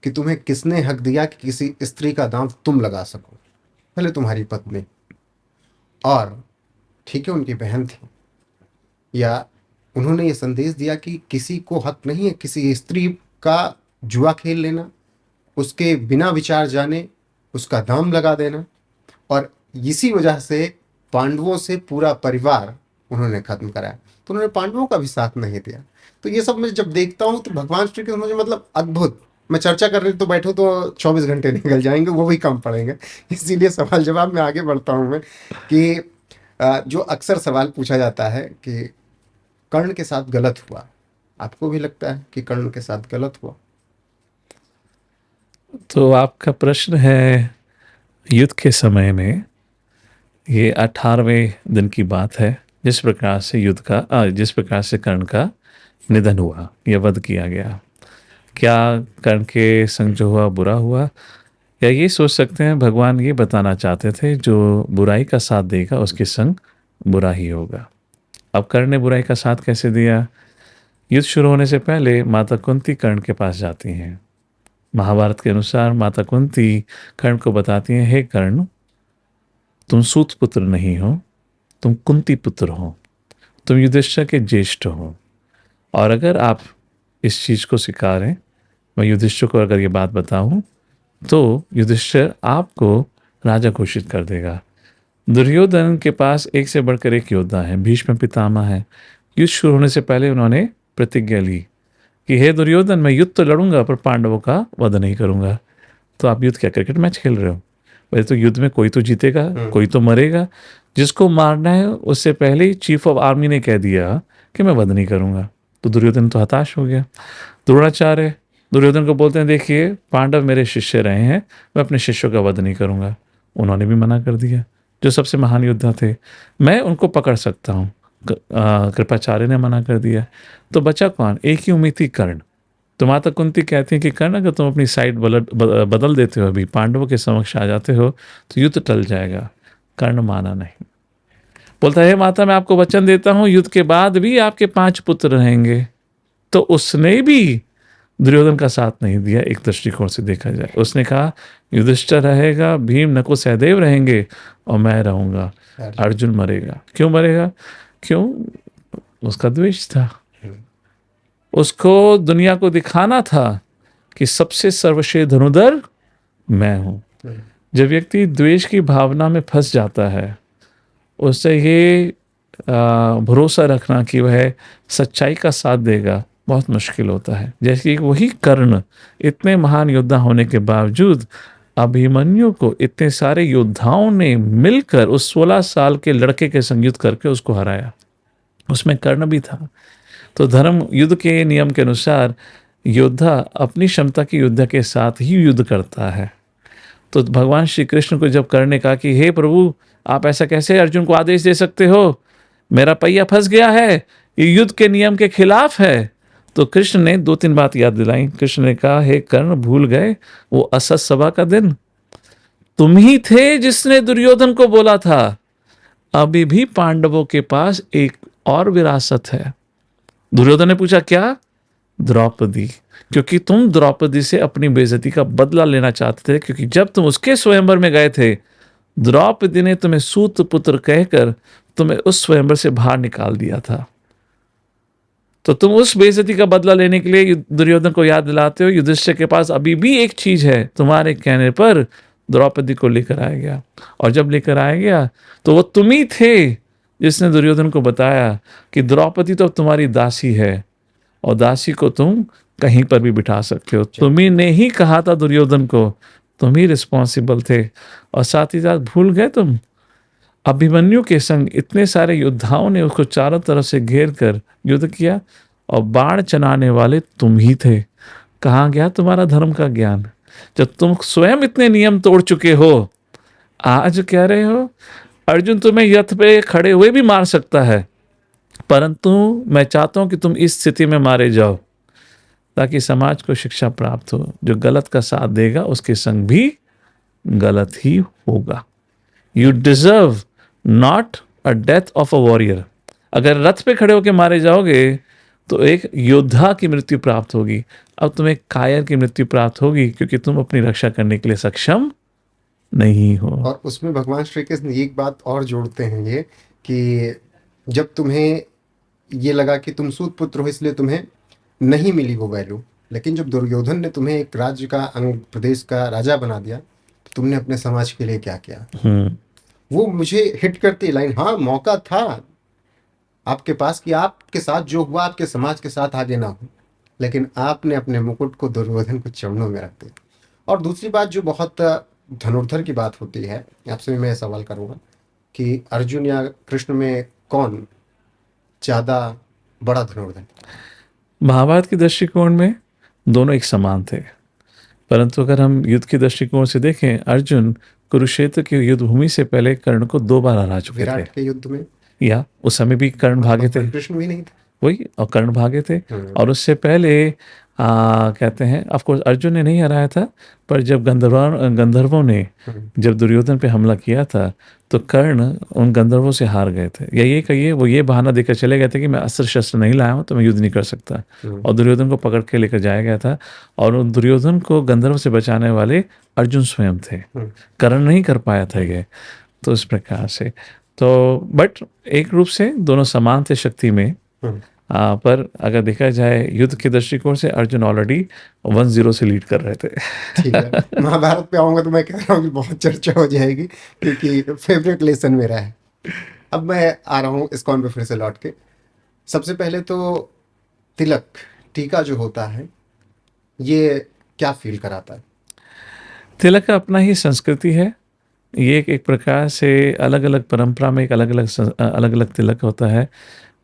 कि तुम्हें किसने हक दिया कि किसी स्त्री का दांव तुम लगा सको, पहले तुम्हारी पत्नी, और ठीक है उनकी बहन थी, या उन्होंने ये संदेश दिया कि किसी को हक नहीं है किसी स्त्री का जुआ खेल लेना, उसके बिना विचार जाने उसका दाम लगा देना, और इसी वजह से पांडवों से पूरा परिवार उन्होंने खत्म कराया। तो उन्होंने पांडवों का भी साथ नहीं दिया। तो ये सब मैं जब देखता हूँ तो भगवान श्री कृष्ण मुझे मतलब अद्भुत, मैं चर्चा करने तो बैठो तो 24 घंटे निकल जाएंगे, वो भी कम पड़ेंगे। इसीलिए सवाल जवाब में आगे बढ़ता हूँ मैं कि जो अक्सर सवाल पूछा जाता है कि कर्ण के साथ गलत हुआ, आपको भी लगता है कि कर्ण के साथ गलत हुआ? तो आपका प्रश्न है, युद्ध के समय में ये 18वें दिन की बात है जिस प्रकार से जिस प्रकार से कर्ण का निधन हुआ या वध किया गया। क्या कर्ण के संग जो हुआ बुरा हुआ, या ये सोच सकते हैं भगवान ये बताना चाहते थे जो बुराई का साथ देगा उसके संग बुरा ही होगा। अब कर्ण ने बुराई का साथ कैसे दिया? युद्ध शुरू होने से पहले माता कुंती कर्ण के पास जाती हैं। महाभारत के अनुसार माता कुंती कर्ण को बताती हैं, हे कर्ण, तुम सूत पुत्र नहीं हो, तुम कुंती पुत्र हो, तुम युधिष्ठिर के ज्येष्ठ हो, और अगर आप इस चीज़ को स्वीकारें, मैं युधिष्ठिर को अगर ये बात बताऊं तो युधिष्ठिर आपको राजा घोषित कर देगा। दुर्योधन के पास एक से बढ़कर एक योद्धा है, भीष्म पितामह है। युद्ध शुरू होने से पहले उन्होंने प्रतिज्ञा ली कि हे दुर्योधन, मैं युद्ध तो लड़ूंगा पर पांडवों का वध नहीं करूंगा। तो आप युद्ध क्या क्रिकेट मैच खेल रहे हो? वैसे तो युद्ध में कोई तो जीतेगा, कोई तो मरेगा। जिसको मारना है उससे पहले ही चीफ ऑफ आर्मी ने कह दिया कि मैं वध नहीं करूंगा। तो दुर्योधन तो हताश हो गया। द्रोणाचार्य दुर्योधन को बोलते हैं, देखिए पांडव मेरे शिष्य रहे हैं, मैं अपने शिष्यों का वध नहीं करूंगा। उन्होंने भी मना कर दिया। जो सबसे महान योद्धा थे, मैं उनको पकड़ सकता हूँ, कृपाचार्य ने मना कर दिया। तो बचा कौन? एक ही उम्मीद थी, कर्ण। तो माता कुंती कहती हैं कि कर्ण, अगर तुम अपनी साइड बदल देते हो, अभी पांडवों के समक्ष आ जाते हो तो युद्ध टल जाएगा। कर्ण माना नहीं, बोलता है माता मैं आपको वचन देता हूं युद्ध के बाद भी आपके 5 पुत्र रहेंगे। तो उसने भी दुर्योधन का साथ नहीं दिया। एक दृष्टिकोण से देखा जाए, उसने कहा युधिष्ठिर रहेगा, भीम नकुल सहदेव रहेंगे और मैं रहूंगा, अर्जुन मरेगा। क्यों मरेगा? क्यों? उसका द्वेष था। उसको दुनिया को दिखाना था कि सबसे सर्वश्रेष्ठ धनुर्धर मैं हूं। जब व्यक्ति द्वेष की भावना में फंस जाता है, उससे ये भरोसा रखना कि वह सच्चाई का साथ देगा बहुत मुश्किल होता है। जैसे कि वही कर्ण इतने महान योद्धा होने के बावजूद अभिमन्यु को इतने सारे योद्धाओं ने मिलकर उस 16 साल के लड़के के संग युद्ध करके उसको हराया। उसमें कर्ण भी था। तो धर्म युद्ध के नियम के अनुसार योद्धा अपनी क्षमता की योद्धा के साथ ही युद्ध करता है। तो भगवान श्री कृष्ण को जब कर्ण ने कहा कि हे प्रभु, आप ऐसा कैसे अर्जुन को आदेश दे सकते हो, मेरा पहिया फंस गया है, ये युद्ध के नियम के खिलाफ है। तो कृष्ण ने 2-3 बात याद दिलाई। कृष्ण ने कहा, हे कर्ण, भूल गए वो असत सभा का दिन? तुम ही थे जिसने दुर्योधन को बोला था अभी भी पांडवों के पास एक और विरासत है। दुर्योधन ने पूछा क्या? द्रौपदी। क्योंकि तुम द्रौपदी से अपनी बेइज्जती का बदला लेना चाहते थे, क्योंकि जब तुम उसके स्वयंवर में गए थे, द्रौपदी ने तुम्हें सूत पुत्र कहकर तुम्हें उस स्वयंवर से बाहर निकाल दिया था। तो तुम उस बेइज्जती का बदला लेने के लिए दुर्योधन को याद दिलाते हो युधिष्ठिर के पास अभी भी एक चीज है, तुम्हारे कहने पर द्रौपदी को लेकर आया गया। और जब लेकर आया गया तो वो तुम ही थे जिसने दुर्योधन को बताया कि द्रौपदी तो तुम्हारी दासी है और दासी को तुम कहीं पर भी बिठा सकते हो। तुम्ही ने ही कहा था दुर्योधन को, तुम ही रिस्पॉन्सिबल थे। और साथ ही साथ भूल गए तुम, अभिमन्यु के संग इतने सारे योद्धाओं ने उसको चारों तरफ से घेर कर युद्ध किया और बाण चलाने वाले तुम ही थे। कहाँ गया तुम्हारा धर्म का ज्ञान? जब तुम स्वयं इतने नियम तोड़ चुके हो, आज कह रहे हो अर्जुन तुम्हें रथ पे खड़े हुए भी मार सकता है, परंतु मैं चाहता हूं कि तुम इस स्थिति में मारे जाओ ताकि समाज को शिक्षा प्राप्त हो। जो गलत का साथ देगा उसके संग भी गलत ही होगा। You deserve not a death of a warrior. अगर रथ पे खड़े होकर मारे जाओगे तो एक योद्धा की मृत्यु प्राप्त होगी। अब तुम्हें कायर की मृत्यु प्राप्त होगी क्योंकि तुम अपनी रक्षा करने के लिए सक्षम नहीं हो। और उसमें भगवान श्री कृष्ण एक बात और जोड़ते हैं, ये कि जब तुम्हें ये लगा कि तुम सूत पुत्र हो इसलिए तुम्हें नहीं मिली वो वैल्यू, लेकिन जब दुर्योधन ने तुम्हें एक राज्य का, अंग प्रदेश का राजा बना दिया, तो तुमने अपने समाज के लिए क्या किया? वो मुझे हिट करती लाइन। हाँ, मौका था आपके पास कि आपके साथ जो हुआ आपके समाज के साथ आगे ना हो, लेकिन आपने अपने मुकुट को दुर्योधन को चरणों में रख दिया। और दूसरी बात जो बहुत धनुर्धर की बात होती है, आपसे भी मैं सवाल करूंगा कि अर्जुन या कृष्ण में कौन ज्यादा बड़ा धनुर्धर? महाभारत के दृष्टिकोण में दोनों एक समान थे, परंतु अगर हम युद्ध के दृष्टिकोण से देखें, अर्जुन कुरुक्षेत्र की युद्ध भूमि से पहले कर्ण को 2 बार हरा चुके थे। विराट के युद्ध में या उस समय भी कर्ण भागे थे, कृष्ण भी नहीं थे, वही, और कर्ण भागे थे। और उससे पहले कहते हैं, ऑफकोर्स अर्जुन ने नहीं हराया था, पर जब गंधर्वों ने जब दुर्योधन पे हमला किया था तो कर्ण उन गंधर्वों से हार गए थे। या ये कहिए वो ये बहाना देकर चले गए थे कि मैं अस्त्र शस्त्र नहीं लाया हूँ तो मैं युद्ध नहीं कर सकता, और दुर्योधन को पकड़ के लेकर जाया गया था। और उन दुर्योधन को गंधर्व से बचाने वाले अर्जुन स्वयं थे, कर्ण नहीं कर पाया था ये। तो इस प्रकार से तो बट एक रूप से दोनों समान थे शक्ति में। पर अगर देखा जाए युद्ध के दृष्टिकोण से अर्जुन ऑलरेडी 1-0 से लीड कर रहे थे। ठीक है, महाभारत पे आऊंगा तो मैं कह रहा हूँ कि बहुत चर्चा हो जाएगी क्योंकि फेवरेट लेसन मेरा है। अब मैं आ रहा हूँ इस्कॉन पे फिर से लौट के। सबसे पहले तो तिलक, टीका जो होता है, ये क्या फील कराता है? तिलक का अपना ही संस्कृति है। ये एक प्रकार से अलग अलग परंपरा में एक अलग अलग तिलक होता है,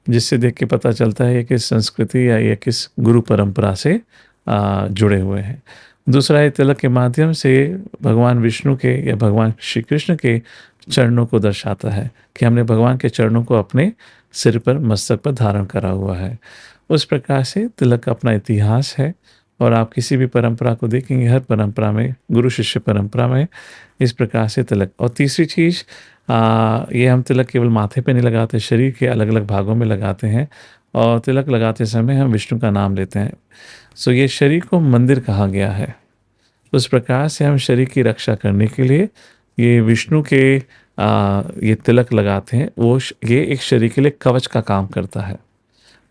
जिससे देख के पता चलता है ये किस संस्कृति या ये किस गुरु परंपरा से जुड़े हुए हैं। दूसरा, ये तिलक के माध्यम से भगवान विष्णु के या भगवान श्री कृष्ण के चरणों को दर्शाता है कि हमने भगवान के चरणों को अपने सिर पर, मस्तक पर धारण करा हुआ है। उस प्रकार से तिलक का अपना इतिहास है, और आप किसी भी परंपरा को देखेंगे, हर परंपरा में, गुरु शिष्य परंपरा में इस प्रकार से तिलक। और तीसरी चीज़, ये हम तिलक केवल माथे पे नहीं लगाते, शरीर के अलग अलग भागों में लगाते हैं, और तिलक लगाते समय हम विष्णु का नाम लेते हैं। सो ये शरीर को मंदिर कहा गया है। उस प्रकार से हम शरीर की रक्षा करने के लिए ये विष्णु के ये तिलक लगाते हैं। ये एक शरीर के लिए कवच का काम करता है,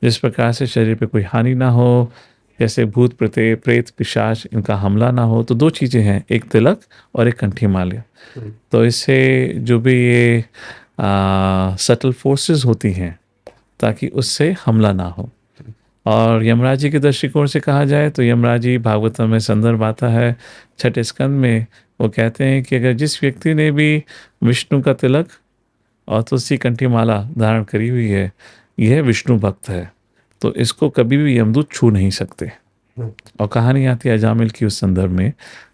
जिस प्रकार से शरीर पे कोई हानि ना हो, जैसे भूत प्रेत पिशाच इनका हमला ना हो। तो दो चीज़ें हैं, एक तिलक और एक कंठी माल्य। तो इससे जो भी ये सटल फोर्सेस होती हैं, ताकि उससे हमला ना हो। और यमराज जी के दृष्टिकोण से कहा जाए तो यमराज जी, भागवतम में संदर्भ आता है 6ठे स्कंद में, वो कहते हैं कि अगर जिस व्यक्ति ने भी विष्णु का तिलक और तुलसी कंठी माला धारण करी हुई है, यह विष्णु भक्त है, तो इसको कभी भी यमदूत छू नहीं सकते। और कहानी आती है अजामिल की उस संदर्भ में।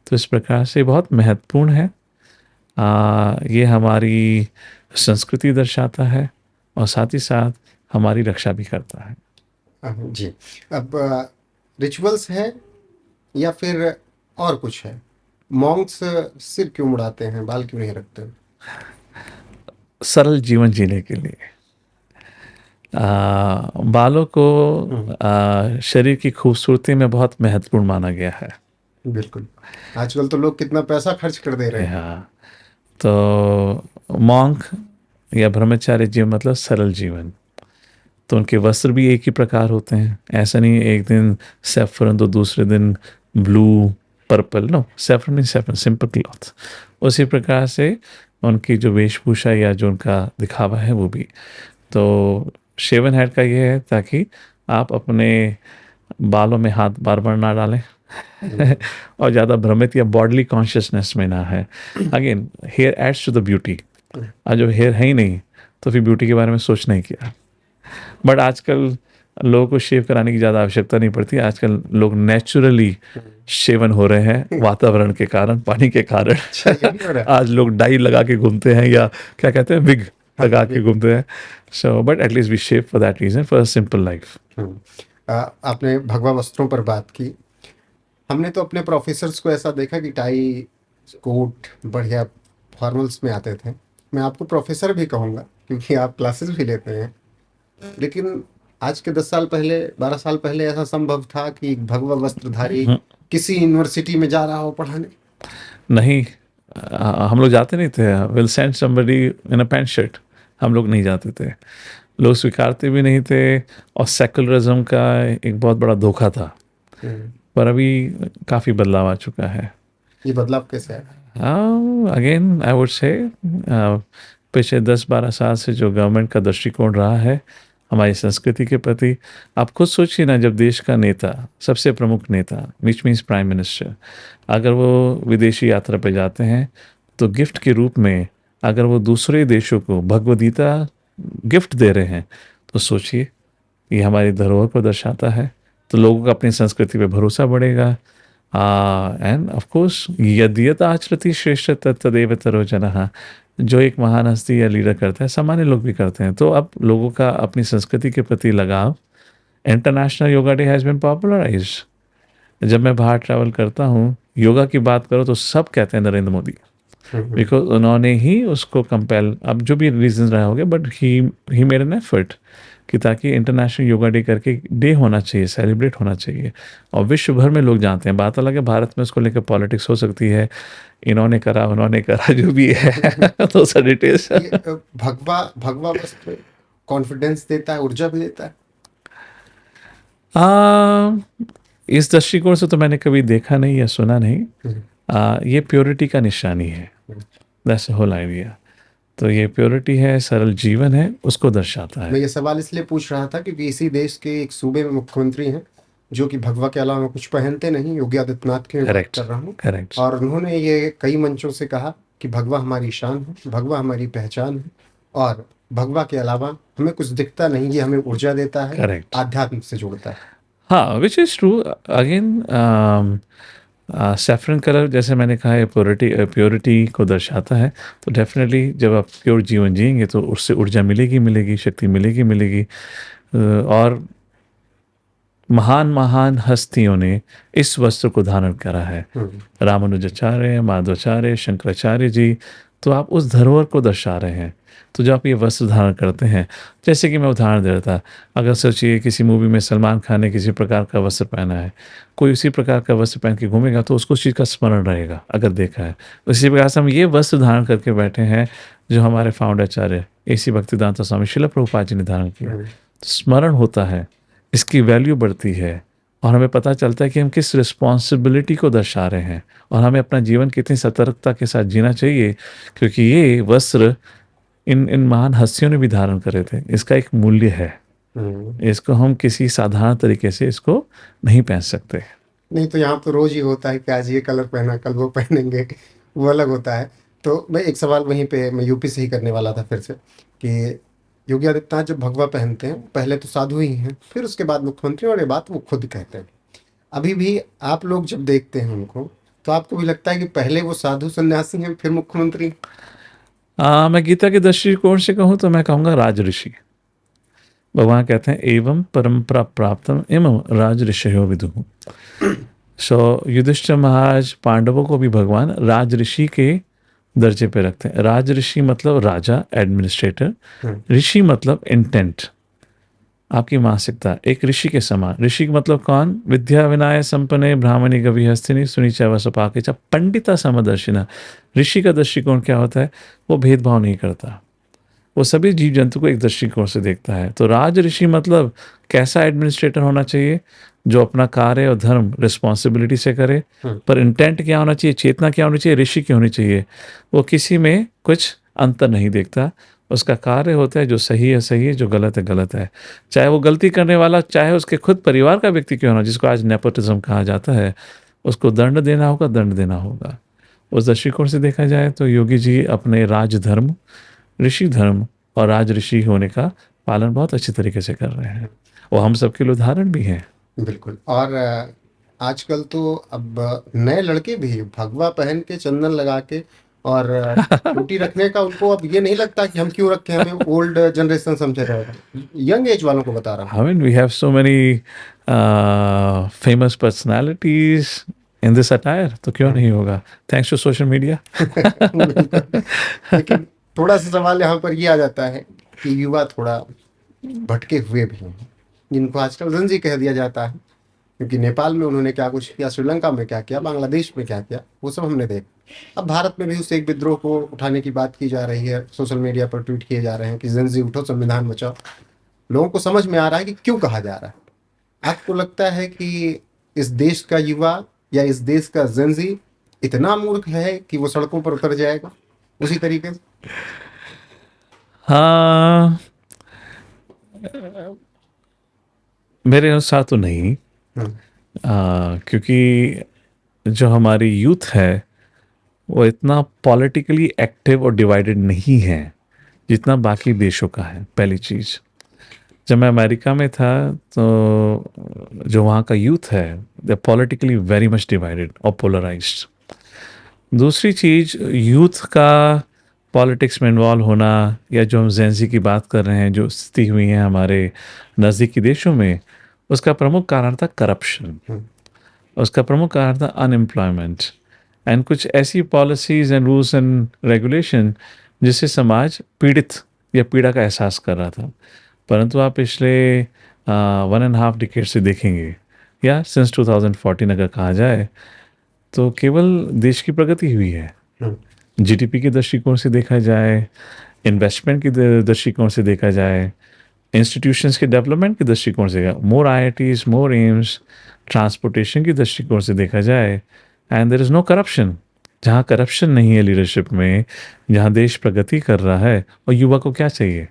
तो इस प्रकार से बहुत महत्वपूर्ण है। ये हमारी संस्कृति दर्शाता है, और साथ ही साथ हमारी रक्षा भी करता है। जी। अब रिचुअल्स है या फिर और कुछ है? मॉन्क्स सिर क्यों मुड़ाते हैं, बाल क्यों नहीं रखते? सरल जीवन जीने के लिए बालों को शरीर की खूबसूरती में बहुत महत्वपूर्ण माना गया है। बिल्कुल। आजकल तो लोग कितना पैसा खर्च कर दे रहे हैं। हाँ, तो मॉन्क या ब्रह्मचारी जीवन मतलब सरल जीवन। तो उनके वस्त्र भी एक ही प्रकार होते हैं। ऐसा नहीं एक दिन सैफरन तो दूसरे दिन ब्लू पर्पल, नो, सैफरन नहीं, सैफरन सिंपल क्लॉथ। उसी प्रकार से उनकी जो वेशभूषा या जो उनका दिखावा है वो भी। तो शेवन हेड का ये है ताकि आप अपने बालों में हाथ बार बार ना डालें और ज़्यादा भ्रमित या बॉडली कॉन्शियसनेस में ना है। Again, hair adds to the beauty. आज जो हेयर है ही नहीं तो फिर ब्यूटी के बारे में सोचना ही क्या। बट आजकल लोगों को शेव कराने की ज़्यादा आवश्यकता नहीं पड़ती। आजकल लोग नेचुरली शेवन हो रहे हैं, वातावरण के कारण, पानी के कारण। आज लोग डाई लगा के घूमते हैं, या क्या कहते हैं, विग लगा के घूमते हैं। So but at least we shave for that reason, for a simple life. आपने भगवा वस्त्रों पर बात की। हमने तो अपने प्रोफेसर्स को ऐसा देखा कि टाई कोट बढ़िया फॉर्मल्स में आते थे। मैं आपको प्रोफेसर भी कहूँगा क्योंकि आप क्लासेस भी लेते हैं। लेकिन आज के 10 साल पहले, 12 साल पहले ऐसा संभव था कि भगवा वस्त्रधारी किसी यूनिवर्सिटी में जा रहा हो पढ़ाने? नहीं, हम लोग जाते नहीं थे। Will send somebody in a pant shirt. हम लोग नहीं जाते थे, लोग स्वीकारते भी नहीं थे। और सेकुलरिज्म का एक बहुत बड़ा धोखा था। पर अभी काफ़ी बदलाव आ चुका है। ये बदलाव कैसे आया? अगेन आई वुड से पिछले 10-12 साल से जो गवर्नमेंट का दृष्टिकोण रहा है हमारी संस्कृति के प्रति, आप खुद सोचिए ना, जब देश का नेता, सबसे प्रमुख नेता, विच मीन्स प्राइम मिनिस्टर, अगर वो विदेशी यात्रा पर जाते हैं तो गिफ्ट के रूप में अगर वो दूसरे देशों को भगवद गीता गिफ्ट दे रहे हैं, तो सोचिए ये हमारी धरोहर को दर्शाता है। तो लोगों का अपनी संस्कृति पे भरोसा बढ़ेगा। एंड ऑफ कोर्स यद्यत आचरति श्रेष्ठ तदेव तरो जनः। जो एक महान हस्ती या लीडर करता है, सामान्य लोग भी करते हैं। तो अब लोगों का अपनी संस्कृति के प्रति लगाव। International yoga day has been popularised. जब मैं बाहर ट्रैवल करता हूँ, योगा की बात करो तो सब कहते हैं नरेंद्र मोदी, बिकॉज उन्होंने ही उसको कंपेल, अब जो भी रीजन रहा होगा, but he made an effort कि ताकि इंटरनेशनल योगा डे करके डे होना चाहिए, सेलिब्रेट होना चाहिए। और विश्व भर में लोग जानते हैं। बात अलग है भारत में उसको लेकर पॉलिटिक्स हो सकती है, इन्होंने करा उन्होंने करा, जो भी है तो सब डिटेल्स। भगवा वस्त्र कॉन्फिडेंस देता है, ऊर्जा भी देता है। इस दृष्टिकोण से तो मैंने कभी देखा नहीं या सुना नहीं। ये प्योरिटी का निशानी है, दैट्स द होल आइडिया। तो ये प्योरिटी है, सरल जीवन है, उसको दर्शाता है। मैं ये सवाल इसलिए पूछ रहा था क्योंकि इसी देश के एक सूबे में मुख्यमंत्री हैं जो कि भगवा के अलावा कुछ पहनते नहीं, योगी आदित्यनाथ की बात कर रहा हूँ। करेक्ट। और उन्होंने ये कई मंचों से कहा कि भगवा हमारी शान है, भगवा हमारी पहचान है, और भगवा के अलावा हमें कुछ दिखता नहीं। ये हमें ऊर्जा देता है, करेक्ट। आध्यात्म से जोड़ता है। हाँ, which is true. Again saffron colour जैसे मैंने कहा है प्योरिटी प्योरिटी को दर्शाता है। तो डेफिनेटली जब आप प्योर जीवन जिएंगे तो उससे ऊर्जा मिलेगी मिलेगी, शक्ति मिलेगी मिलेगी। और महान महान हस्तियों ने इस वस्त्र को धारण करा है। रामानुजाचार्य, माधवाचार्य, शंकराचार्य जी। तो आप उस धरोहर को दर्शा रहे हैं। तो जब आप ये वस्त्र धारण करते हैं, जैसे कि मैं उदाहरण दे रहा था, अगर सोचिए किसी मूवी में सलमान खान ने किसी प्रकार का वस्त्र पहना है, कोई उसी प्रकार का वस्त्र पहन के घूमेगा तो उसको उस चीज़ का स्मरण रहेगा अगर देखा है। उसी प्रकार से हम ये वस्त्र धारण करके बैठे हैं जो हमारे फाउंडाचार्य A.C. भक्तिवेदांत स्वामी श्रील प्रभुपाद जी ने धारण किया। तो स्मरण होता है, इसकी वैल्यू बढ़ती है, और हमें पता चलता है कि हम किस रिस्पॉन्सिबिलिटी को दर्शा रहे हैं और हमें अपना जीवन कितनी सतर्कता के साथ जीना चाहिए, क्योंकि ये वस्त्र इन इन महान हस्तियों ने भी धारण करे थे। इसका एक मूल्य है, इसको हम किसी साधारण तरीके से इसको नहीं पहन सकते। नहीं तो यहाँ तो रोज ही होता है कि आज ये कलर पहना, कल वो पहनेंगे, वो अलग होता है। तो मैं एक सवाल वहीं पे मैं यूपी से ही करने वाला था फिर से, कि योगी आदित्यनाथ जब भगवा पहनते हैं, पहले तो साधु ही हैं, फिर उसके बाद मुख्यमंत्री, और ये बात वो खुद कहते हैं। अभी भी आप लोग जब देखते हैं उनको, तो आपको भी लगता है कि पहले वो साधु सन्यासी हैं, फिर मुख्यमंत्री? मैं गीता के दृष्टिकोण से कहूँ तो मैं कहूँगा राज ऋषि। भगवान कहते हैं एवं परंपरा प्राप्तम एवं राज ऋषयो विदुः। सो युधिष्ठिर महाराज पांडवों को भी भगवान राज ऋषि के दर्जे पे रखते हैं। राज ऋषि मतलब राजा, एडमिनिस्ट्रेटर। ऋषि मतलब इंटेंट, आपकी मानसिकता एक ऋषि के समान। ऋषि मतलब कौन? विद्या विनय संपन्ने ब्राह्मणी गवि हस्तिनी सुनीचा वसपाके च पंडिता समदर्शिना। ऋषि का दृष्टिकोण क्या होता है? वो भेदभाव नहीं करता, वो सभी जीव जंतु को एक दृष्टिकोण से देखता है। तो राज ऋषि मतलब कैसा एडमिनिस्ट्रेटर होना चाहिए? जो अपना कार्य और धर्म रिस्पॉन्सिबिलिटी से करे, पर इंटेंट क्या होना चाहिए, चेतना क्या होनी चाहिए? ऋषि की होनी चाहिए। वो किसी में कुछ अंतर नहीं देखता, उसका कार्य होता है जो सही है सही है, जो गलत है गलत है। चाहे वो गलती करने वाला, चाहे उसके खुद परिवार का व्यक्ति क्यों ना, जिसको आज नेपोटिज्म कहा जाता है, उसको दंड देना होगा, दंड देना होगा। उस दृष्टिकोण से देखा जाए तो योगी जी अपने राजधर्म, ऋषि धर्म और राज ऋषि होने का पालन बहुत अच्छे तरीके से कर रहे हैं। वो हम सबके लिए उदाहरण भी हैं। बिल्कुल। और आजकल तो अब नए लड़के भी भगवा पहन के, चंदन लगा के, और टोटी रखने का उनको अब ये नहीं लगता कि हम क्यों रखें, हमें ओल्ड जनरेशन समझ रहे हैं। यंग एज वालों को बता रहा हूँ। I mean, we have so many famous personalities in this attire, तो क्यों नहीं होगा? Thanks to social media. बिल्कुल। लेकिन थोड़ा सा सवाल यहाँ पर ये आ जाता है कि युवा थोड़ा भटके हुए भी हैं, जिनको आजकल जंजी कह दिया जाता है, क्योंकि नेपाल में उन्होंने क्या कुछ किया, श्रीलंका में क्या किया, बांग्लादेश में क्या किया, वो सब हमने देखा। अब भारत में भी उस एक विद्रोह को उठाने की बात की जा रही है, सोशल मीडिया पर ट्वीट किए जा रहे हैं कि जंजी उठो, संविधान बचाओ। लोगों को समझ में आ रहा है कि क्यों कहा जा रहा है। आपको लगता है कि इस देश का युवा या इस देश का जंजी इतना मूर्ख है कि वो सड़कों पर उतर जाएगा उसी तरीके से? हाँ, मेरे अनुसार तो नहीं। क्योंकि जो हमारी यूथ है वो इतना पॉलिटिकली एक्टिव और डिवाइडेड नहीं है जितना बाकी देशों का है। पहली चीज़, जब मैं अमेरिका में था तो जो वहाँ का यूथ है दे पॉलिटिकली वेरी मच डिवाइडेड और पोलराइज्ड। दूसरी चीज़, यूथ का पॉलिटिक्स में इन्वॉल्व होना, या जो हम जेंजी की बात कर रहे हैं जो स्थिति हुई है हमारे नज़दीकी देशों में, उसका प्रमुख कारण था करप्शन, उसका प्रमुख कारण था अनएम्प्लॉयमेंट, एंड कुछ ऐसी policies and rules and regulation जिससे समाज पीड़ित या पीड़ा का एहसास कर रहा था। परंतु आप पिछले 1.5 डिकेड से देखेंगे, या सिंस 2014 अगर कहा जाए, तो केवल देश की प्रगति हुई है। जीडीपी के दृष्टिकोण से देखा जाए, इन्वेस्टमेंट के दृष्टिकोण से देखा जाए, इंस्टीट्यूशंस के डेवलपमेंट के दृष्टिकोण से, more IITs, more AIIMS, transportation के दृष्टिकोण से देखा जाए, and there is no corruption. जहाँ करप्शन नहीं है लीडरशिप में, जहाँ देश प्रगति कर रहा है, और युवा को क्या चाहिए?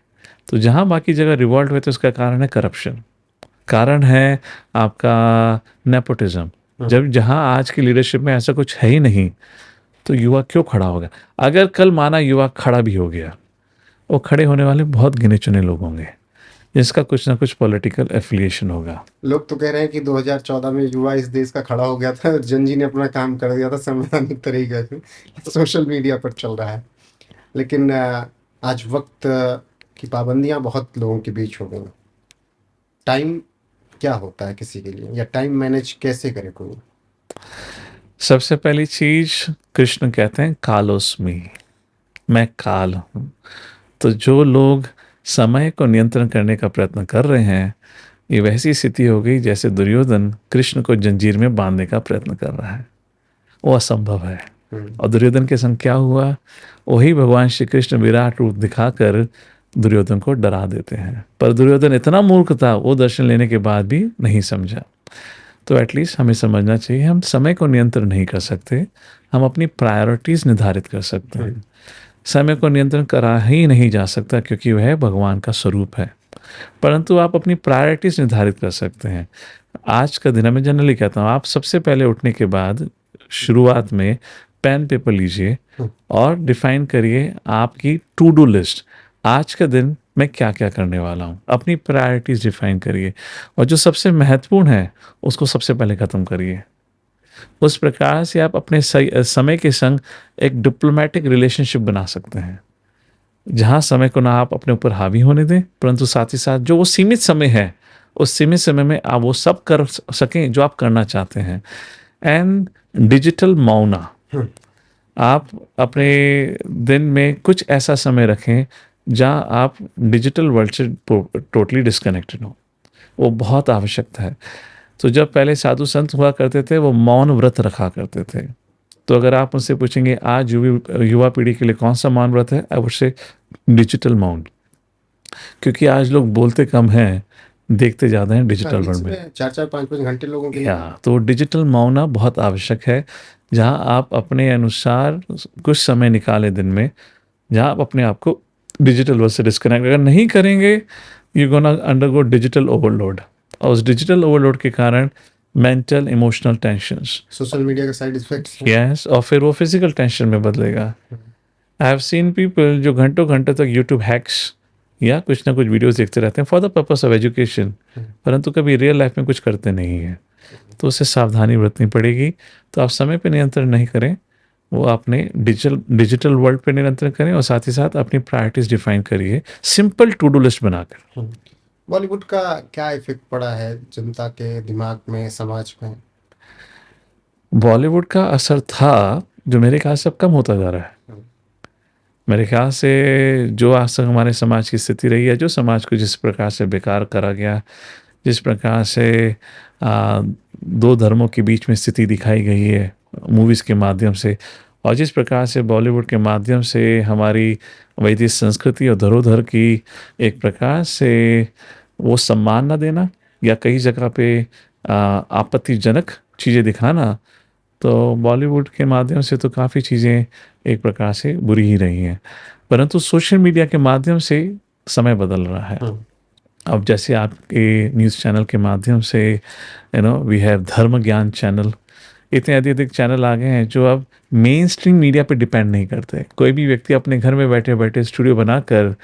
तो जहाँ बाकी जगह रिवॉल्ट हुए तो उसका कारण है करप्शन, कारण है आपका नेपोटिज्म। जब जहाँ आज की लीडरशिप में ऐसा कुछ है ही नहीं, तो युवा क्यों खड़ा होगा? अगर कल माना युवा खड़ा भी हो गया, वो खड़े होने वाले बहुत गिने चुने लोग होंगे जिसका कुछ ना कुछ पॉलिटिकल एफिलिएशन होगा। लोग तो कह रहे हैं कि 2014 में युवा इस देश का खड़ा हो गया था और जनजी ने अपना काम कर दिया था संवैधानिक तरीके से। सोशल मीडिया पर चल रहा है। लेकिन आज वक्त की पाबंदियां बहुत लोगों के बीच हो गई। टाइम क्या होता है किसी के लिए, या टाइम मैनेज कैसे करे कोई? सबसे पहली चीज, कृष्ण कहते हैं कालोस्मी, मैं काल हूँ। तो जो लोग समय को नियंत्रण करने का प्रयत्न कर रहे हैं, ये वैसी स्थिति हो गई जैसे दुर्योधन कृष्ण को जंजीर में बांधने का प्रयत्न कर रहा है। वो असंभव है। और दुर्योधन के संग क्या हुआ? वही भगवान श्री कृष्ण विराट रूप दिखाकर दुर्योधन को डरा देते हैं। पर दुर्योधन इतना मूर्ख था, वो दर्शन लेने के बाद भी नहीं समझा। तो एटलीस्ट हमें समझना चाहिए, हम समय को नियंत्रण नहीं कर सकते, हम अपनी प्रायोरिटीज निर्धारित कर सकते हैं। समय को नियंत्रण करा ही नहीं जा सकता क्योंकि वह भगवान का स्वरूप है, परंतु आप अपनी प्रायोरिटीज निर्धारित कर सकते हैं। आज का दिन मैं जनरली कहता हूँ, आप सबसे पहले उठने के बाद शुरुआत में पेन पेपर लीजिए और डिफाइन करिए आपकी टू डू लिस्ट। आज का दिन मैं क्या क्या करने वाला हूँ, अपनी प्रायोरिटीज डिफाइन करिए और जो सबसे महत्वपूर्ण है उसको सबसे पहले ख़त्म करिए। उस प्रकार से आप अपने समय के संग एक डिप्लोमेटिक रिलेशनशिप बना सकते हैं, जहाँ समय को ना आप अपने ऊपर हावी होने दें, परंतु साथ ही साथ जो वो सीमित समय है, उस सीमित समय में आप वो सब कर सकें जो आप करना चाहते हैं। एंड डिजिटल मौना, आप अपने दिन में कुछ ऐसा समय रखें जहाँ आप डिजिटल वर्ल्ड से टोटली डिस्कनेक्टेड हो। वो बहुत आवश्यकता है। तो जब पहले साधु संत हुआ करते थे, वो मौन व्रत रखा करते थे। तो अगर आप उनसे पूछेंगे आज युवा पीढ़ी के लिए कौन सा मौन व्रत है, आई वुड से डिजिटल मौन। क्योंकि आज लोग बोलते कम हैं, देखते ज़्यादा हैं डिजिटल वर्ल्ड में। 4-4 5-5 घंटे लोगों के लिए। या तो डिजिटल मौना बहुत आवश्यक है, जहाँ आप अपने अनुसार कुछ समय निकालें दिन में, जहाँ आप अपने आप को डिजिटल वर्ल्ड से डिस्कनेक्ट अगर नहीं करेंगे, you gonna undergo digital overload. और उस डिजिटल ओवरलोड के कारण mental emotional tensions, social media का साइड इफेक्ट्स। यस, और फिर वो फिजिकल टेंशन में बदलेगा। आई हैव सीन पीपल जो घंटों घंटे तक यूट्यूब हैक्स या कुछ ना कुछ वीडियोस देखते रहते हैं for the purpose of education, परंतु कभी रियल लाइफ में कुछ करते नहीं हैं। तो उससे सावधानी बरतनी पड़ेगी। तो आप समय पे नियंत्रण नहीं करें, वो अपने डिजिटल वर्ल्ड पे नियंत्रण करें और साथ ही साथ अपनी प्रायोरिटीज डिफाइन करिए सिंपल टू डू लिस्ट बनाकर। बॉलीवुड का क्या इफेक्ट पड़ा है जनता के दिमाग में, समाज में? बॉलीवुड का असर था जो मेरे ख्याल से अब कम होता जा रहा है। मेरे ख्याल से जो आज तक हमारे समाज की स्थिति रही है, जो समाज को जिस प्रकार से बेकार करा गया, जिस प्रकार से दो धर्मों के बीच में स्थिति दिखाई गई है मूवीज़ के माध्यम से, और जिस प्रकार से बॉलीवुड के माध्यम से हमारी वैदिक संस्कृति और धरोहर की एक प्रकार से वो सम्मान न देना या कई जगह पे आपत्तिजनक चीज़ें दिखाना, तो बॉलीवुड के माध्यम से तो काफ़ी चीज़ें एक प्रकार से बुरी ही रही हैं। परंतु सोशल मीडिया के माध्यम से समय बदल रहा है। अब जैसे आपके न्यूज़ चैनल के माध्यम से वी हैव धर्म ज्ञान चैनल, इतने अधिक चैनल आ गए हैं जो अब मेन स्ट्रीम मीडिया पे डिपेंड नहीं करते। कोई भी व्यक्ति अपने घर में बैठे बैठे स्टूडियो बनाकर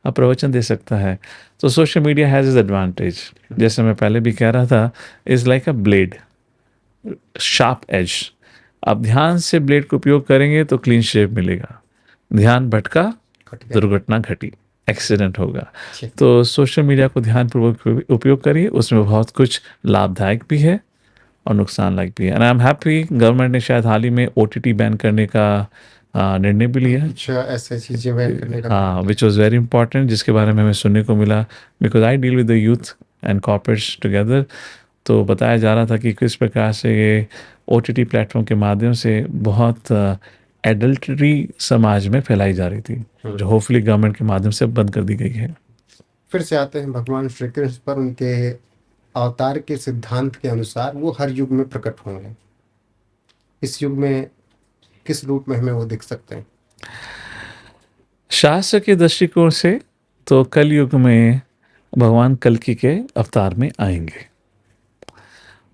अब प्रवचन दे सकता है। तो social media has is advantage, जैसे मैं पहले भी कह रहा था, is like a blade, sharp edge. आप ध्यान से ब्लेड को उपयोग करेंगे तो क्लीन शेप मिलेगा, ध्यान भटका, दुर्घटना घटी, एक्सीडेंट होगा। तो सोशल मीडिया को ध्यानपूर्वक उपयोग करिए, उसमें बहुत कुछ लाभदायक भी है और नुकसानदायक भी है। And I am happy government ने शायद हाल ही में OTT बैन करने का निर्णय भी लिया। अच्छा, ऐसे चीज़ें बैन करने का। हाँ, विच वॉज वेरी इंपॉर्टेंट, जिसके बारे में हमें सुनने को मिला, because I deal with the youth and corporates together. तो बताया जा रहा था कि किस प्रकार से ये OTT प्लेटफॉर्म के माध्यम से बहुत एडल्टरी समाज में फैलाई जा रही थी, जो होपफुली गवर्नमेंट के माध्यम से बंद कर दी गई है। फिर से आते हैं भगवान श्री कृष्ण पर। उनके अवतार के सिद्धांत के अनुसार वो हर युग में प्रकट होंगे। इस युग में किस रूप में हमें वो दिख सकते हैं? शास्त्र के दृष्टिकोण से तो कल युग में भगवान कल्कि के अवतार में आएंगे,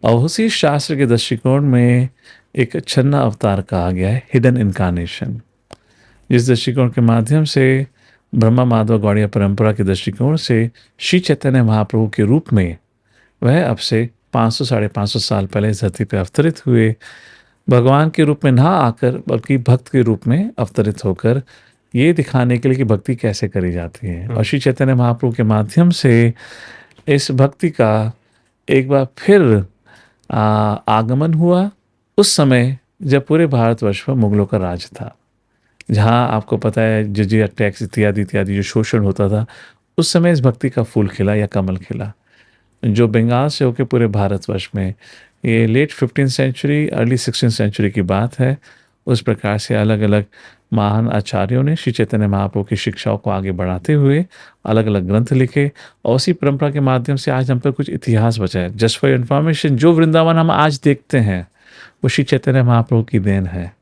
और उसी शास्त्र के दृष्टिकोण में एक छन्ना अवतार कहा गया है, हिडन इनकारनेशन, जिस दृष्टिकोण के माध्यम से ब्रह्मा माधव गौड़िया परंपरा के दृष्टिकोण से श्री चैतन्य महाप्रभु के रूप में वह अब से 500 साढ़े 500 साल पहले इस धरती पर अवतरित हुए, भगवान के रूप में ना आकर बल्कि भक्त के रूप में अवतरित होकर ये दिखाने के लिए कि भक्ति कैसे करी जाती है। और श्री चैतन्य महाप्रभु के माध्यम से इस भक्ति का एक बार फिर आगमन हुआ, उस समय जब पूरे भारतवर्ष पर मुगलों का राज था, जहाँ आपको पता है जजिया टैक्स इत्यादि इत्यादि जो शोषण होता था, उस समय इस भक्ति का फूल खिला या कमल खिला, जो बंगाल से होकर पूरे भारतवर्ष में, ये late 15th century early 16th century की बात है। उस प्रकार से अलग अलग महान आचार्यों ने श्री चैतन्य महाप्रभु की शिक्षाओं को आगे बढ़ाते हुए अलग अलग ग्रंथ लिखे, और उसी परंपरा के माध्यम से आज हम पर कुछ इतिहास बचा है। जस्ट फॉर इन्फॉर्मेशन, जो वृंदावन हम आज देखते हैं वो श्री चैतन्य महाप्रभु की देन है।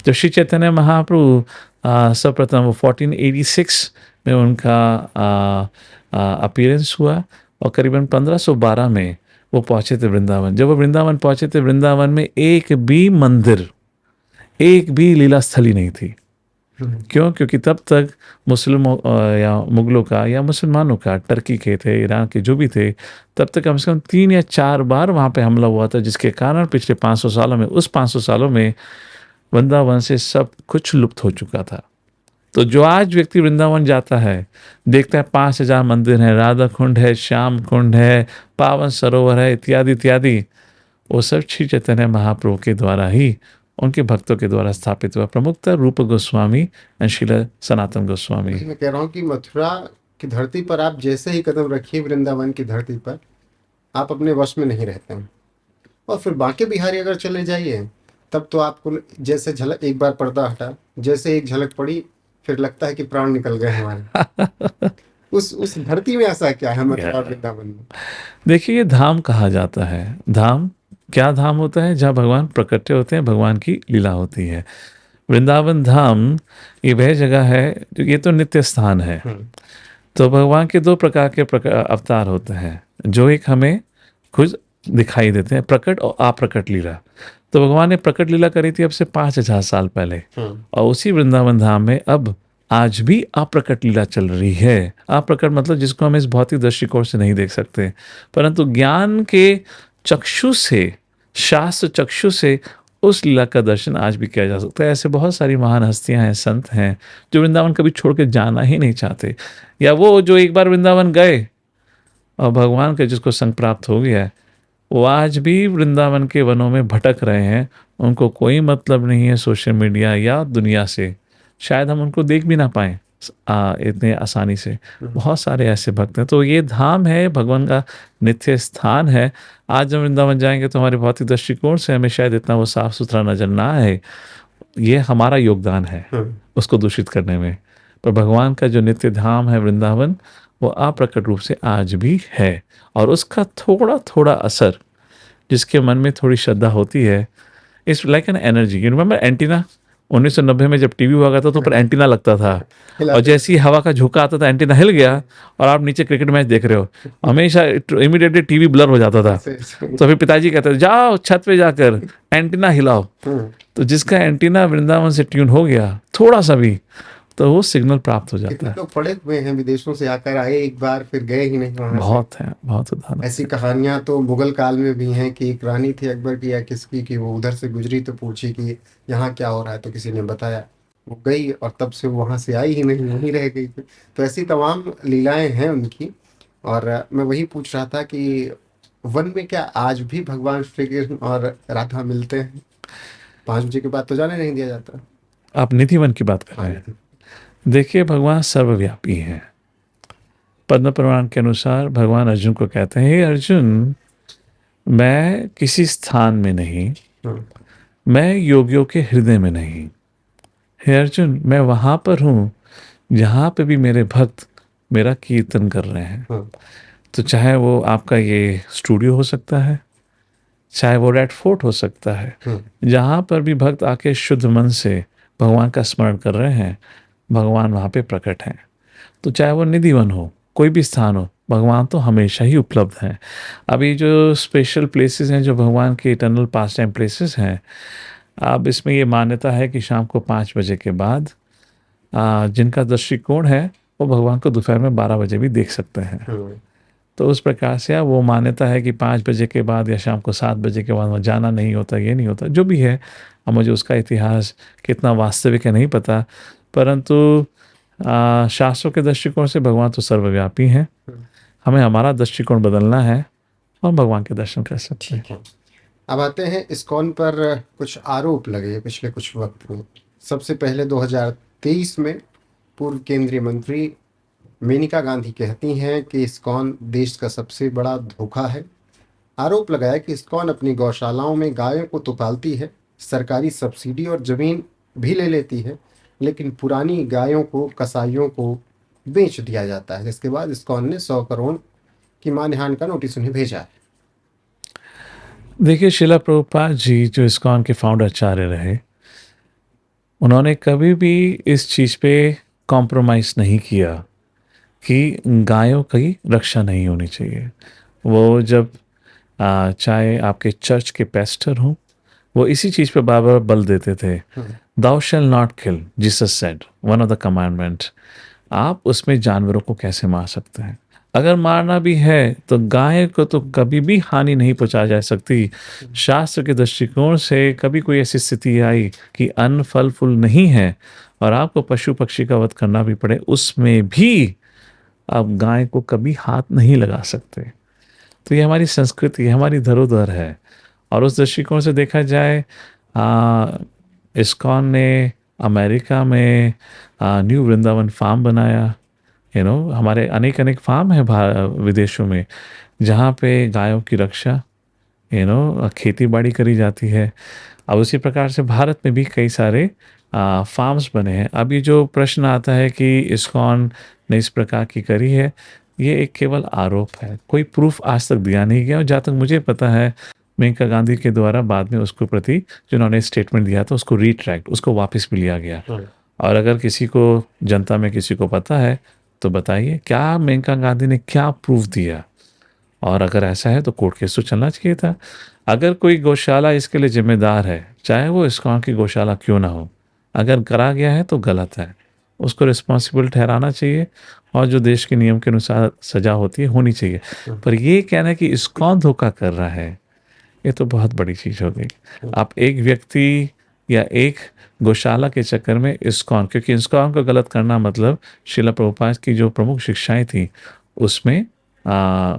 जब श्री चैतन्य महाप्रभु सर्वप्रथम वो 1486 में उनका अपीयरेंस हुआ, और करीबन 1512 में वो पहुँचे थे वृंदावन। जब वो वृंदावन पहुँचे थे, वृंदावन में एक भी मंदिर, एक भी लीला स्थली नहीं थी। क्यों? क्योंकि तब तक मुस्लिमों या मुगलों का या मुसलमानों का, टर्की के थे, ईरान के जो भी थे, तब तक कम से कम 3 या 4 बार वहाँ पे हमला हुआ था, जिसके कारण पिछले 500 सालों में, उस 500 सालों में वृंदावन से सब कुछ लुप्त हो चुका था। तो जो आज व्यक्ति वृंदावन जाता है, देखता है 5000 मंदिर हैं, राधा कुंड है, श्याम कुंड है, पावन सरोवर है, इत्यादि इत्यादि, वो सब श्री चैतन्य महाप्रभु के द्वारा ही, उनके भक्तों के द्वारा स्थापित हुआ। प्रमुखतः रूप गोस्वामी और श्रील सनातन गोस्वामी। मैं कह रहा हूँ कि मथुरा की धरती पर आप जैसे ही कदम रखिए वृंदावन की धरती पर, आप अपने वश में नहीं रहते हैं। और फिर बांके बिहारी अगर चले जाइए, तब तो आपको जैसे झलक, एक बार पर्दा हटा, जैसे एक झलक पड़ी, फिर लगता है कि प्राण निकल गए हमारे। उस धरती में ऐसा क्या है मथुरा वृंदावन में? देखिए, ये धाम कहा जाता है। धाम क्या धाम होता है? जहाँ भगवान प्रकट होते हैं, भगवान की लीला होती है। वृंदावन धाम ये वह जगह है, ये तो नित्य स्थान है। तो भगवान के 2 प्रकार के अवतार होते हैं, जो एक हमें खुद दिखाई देते हैं, प्रकट और अप्रकट लीला। तो भगवान ने प्रकट लीला करी थी अब से 5000 साल पहले, और उसी वृंदावन धाम में अब आज भी अप्रकट लीला चल रही है। अप्रकट मतलब जिसको हम इस भौतिक दृष्टिकोण से नहीं देख सकते, परंतु ज्ञान के चक्षु से, शास्त्र चक्षु से उस लीला का दर्शन आज भी किया जा सकता है। ऐसे बहुत सारी महान हस्तियां हैं, संत हैं, जो वृंदावन कभी छोड़ के जाना ही नहीं चाहते, या वो जो एक बार वृंदावन गए और भगवान का जिसको संग प्राप्त हो गया है, वो आज भी वृंदावन के वनों में भटक रहे हैं। उनको कोई मतलब नहीं है सोशल मीडिया या दुनिया से, शायद हम उनको देख भी ना पाएँ इतने आसानी से। बहुत सारे ऐसे भक्त हैं। तो ये धाम है, भगवान का नित्य स्थान है। आज हम वृंदावन जाएंगे तो हमारे भौतिक दृष्टिकोण से हमें शायद इतना वो साफ सुथरा नजर ना आए, ये हमारा योगदान है उसको दूषित करने में। पर भगवान का जो नित्य धाम है वृंदावन, वो अप्रकट रूप से आज भी है, और उसका थोड़ा थोड़ा असर जिसके मन में थोड़ी श्रद्धा होती है, it's like an energy. You remember antenna? 1990 में जब टीवी हुआ करता तो ऊपर एंटीना लगता था, और जैसे ही हवा का झोंका आता था एंटीना हिल गया, और आप नीचे क्रिकेट मैच देख रहे हो, हमेशा इमीडिएटली टीवी ब्लर हो जाता था। तो फिर पिताजी कहते थे जाओ छत पे जाकर एंटीना हिलाओ। तो जिसका एंटीना वृंदावन से ट्यून हो गया थोड़ा सा भी, तो वो सिग्नल प्राप्त हो जाता है। लोग पड़े हुए हैं विदेशों से आकर, आए एक बार फिर गए ही नहीं वहां। बहुत है, बहुत उदाहरण। ऐसी कहानियां तो मुगल काल में भी हैं कि एक रानी थी अकबर की या किसकी, कि वो उधर से गुजरी तो पूछी कि यहाँ क्या हो रहा है, तो किसी ने बताया, वो गई और तब से वहां से आई ही नहीं, वहीं रह गई। तो ऐसी तमाम लीलाएं हैं उनकी। और मैं वही पूछ रहा था कि वन में क्या आज भी भगवान श्री कृष्ण और राधा मिलते हैं? 5 बजे के बाद तो जाने नहीं दिया जाता। आप निधिवन की बात कर रहे हैं। देखिए, भगवान सर्वव्यापी हैं। पद्म पुराण के अनुसार भगवान अर्जुन को कहते हैं, हे अर्जुन, मैं किसी स्थान में नहीं, मैं योगियों के हृदय में नहीं। हे अर्जुन, मैं वहाँ पर हूँ जहाँ पे भी मेरे भक्त मेरा कीर्तन कर रहे हैं। तो चाहे वो आपका ये स्टूडियो हो सकता है, चाहे वो रेड फोर्ट हो सकता है, जहाँ पर भी भक्त आके शुद्ध मन से भगवान का स्मरण कर रहे हैं, भगवान वहाँ पे प्रकट हैं। तो चाहे वो निधिवन हो, कोई भी स्थान हो, भगवान तो हमेशा ही उपलब्ध हैं। अभी जो स्पेशल प्लेसेस हैं, जो भगवान के इटर्नल पास टाइम प्लेसेस हैं, अब इसमें ये मान्यता है कि शाम को 5 बजे के बाद जिनका दृष्टिकोण है वो भगवान को दोपहर में 12 बजे भी देख सकते हैं। तो उस प्रकार से वो मान्यता है कि 5 बजे के बाद या शाम को 7 बजे के बाद वहाँ जाना नहीं होता, ये नहीं होता, जो भी है। अब मुझे उसका इतिहास कितना वास्तविक है नहीं पता, परंतु शास्त्रों के दृष्टिकोण से भगवान तो सर्वव्यापी हैं। हमें हमारा दृष्टिकोण बदलना है और भगवान के दर्शन कर सकते हैं। ठीक है, अब आते हैं इस्कॉन पर कुछ आरोप लगे पिछले कुछ वक्त में। सबसे पहले 2023 में पूर्व केंद्रीय मंत्री मेनका गांधी कहती हैं कि इस्कॉन देश का सबसे बड़ा धोखा है। आरोप लगाया कि इस्कॉन अपनी गौशालाओं में गायों को तो पालती है, सरकारी सब्सिडी और जमीन भी ले लेती है, लेकिन पुरानी गायों को कसाईयों को बेच दिया जाता है, जिसके बाद इस्कॉन ने 100 करोड़ की मानहानि का नोटिस उन्हें भेजा है। देखिए, शिला प्रभुपाद जी जो इस्कॉन के फाउंडर आचार्य रहे, उन्होंने कभी भी इस चीज़ पे कॉम्प्रोमाइज़ नहीं किया कि गायों की रक्षा नहीं होनी चाहिए। वो जब चाहे आपके चर्च के पेस्टर हों, वो इसी चीज़ पे बार बार बल देते थे। Thou shall not kill, Jesus said, one of the commandment. आप उसमें जानवरों को कैसे मार सकते हैं? अगर मारना भी है तो गाय को तो कभी भी हानि नहीं पहुंचाई जा सकती। शास्त्र के दृष्टिकोण से कभी कोई ऐसी स्थिति आई कि अन्न फल फूल नहीं है और आपको पशु पक्षी का वध करना भी पड़े, उसमें भी आप गाय को कभी हाथ नहीं लगा सकते। तो ये हमारी संस्कृति है, हमारी धरोहर है। और उस दृष्टिकोण से देखा जाए, इस्कॉन ने अमेरिका में न्यू वृंदावन फार्म बनाया। हमारे अनेक अनेक फार्म है विदेशों में, जहाँ पे गायों की रक्षा, खेती बाड़ी करी जाती है। अब उसी प्रकार से भारत में भी कई सारे फार्म्स बने हैं। अब ये जो प्रश्न आता है कि इस्कॉन ने इस प्रकार की करी है, ये एक केवल आरोप है, कोई प्रूफ आज तक दिया नहीं गया। और जहाँ तक मुझे पता है, मेनका गांधी के द्वारा बाद में उसको प्रति जिन्होंने स्टेटमेंट दिया था उसको रिट्रैक्ट, उसको वापस भी लिया गया। और अगर किसी को, जनता में किसी को पता है तो बताइए, क्या मेनका गांधी ने क्या प्रूफ दिया? और अगर ऐसा है तो कोर्ट केस तो चलना चाहिए था। अगर कोई गौशाला इसके लिए जिम्मेदार है, चाहे वो इस्कॉन की गौशाला क्यों ना हो, अगर करा गया है तो गलत है, उसको रिस्पॉन्सिबल ठहराना चाहिए और जो देश के नियम के अनुसार सजा होती है होनी चाहिए। पर ये कहना है कि इस्कॉन धोखा कर रहा है, ये तो बहुत बड़ी चीज़ हो गई। आप एक व्यक्ति या एक गौशाला के चक्कर में इस्कॉन, क्योंकि इस्कॉन को गलत करना मतलब शिला प्रभुपाद की जो प्रमुख शिक्षाएं थी उसमें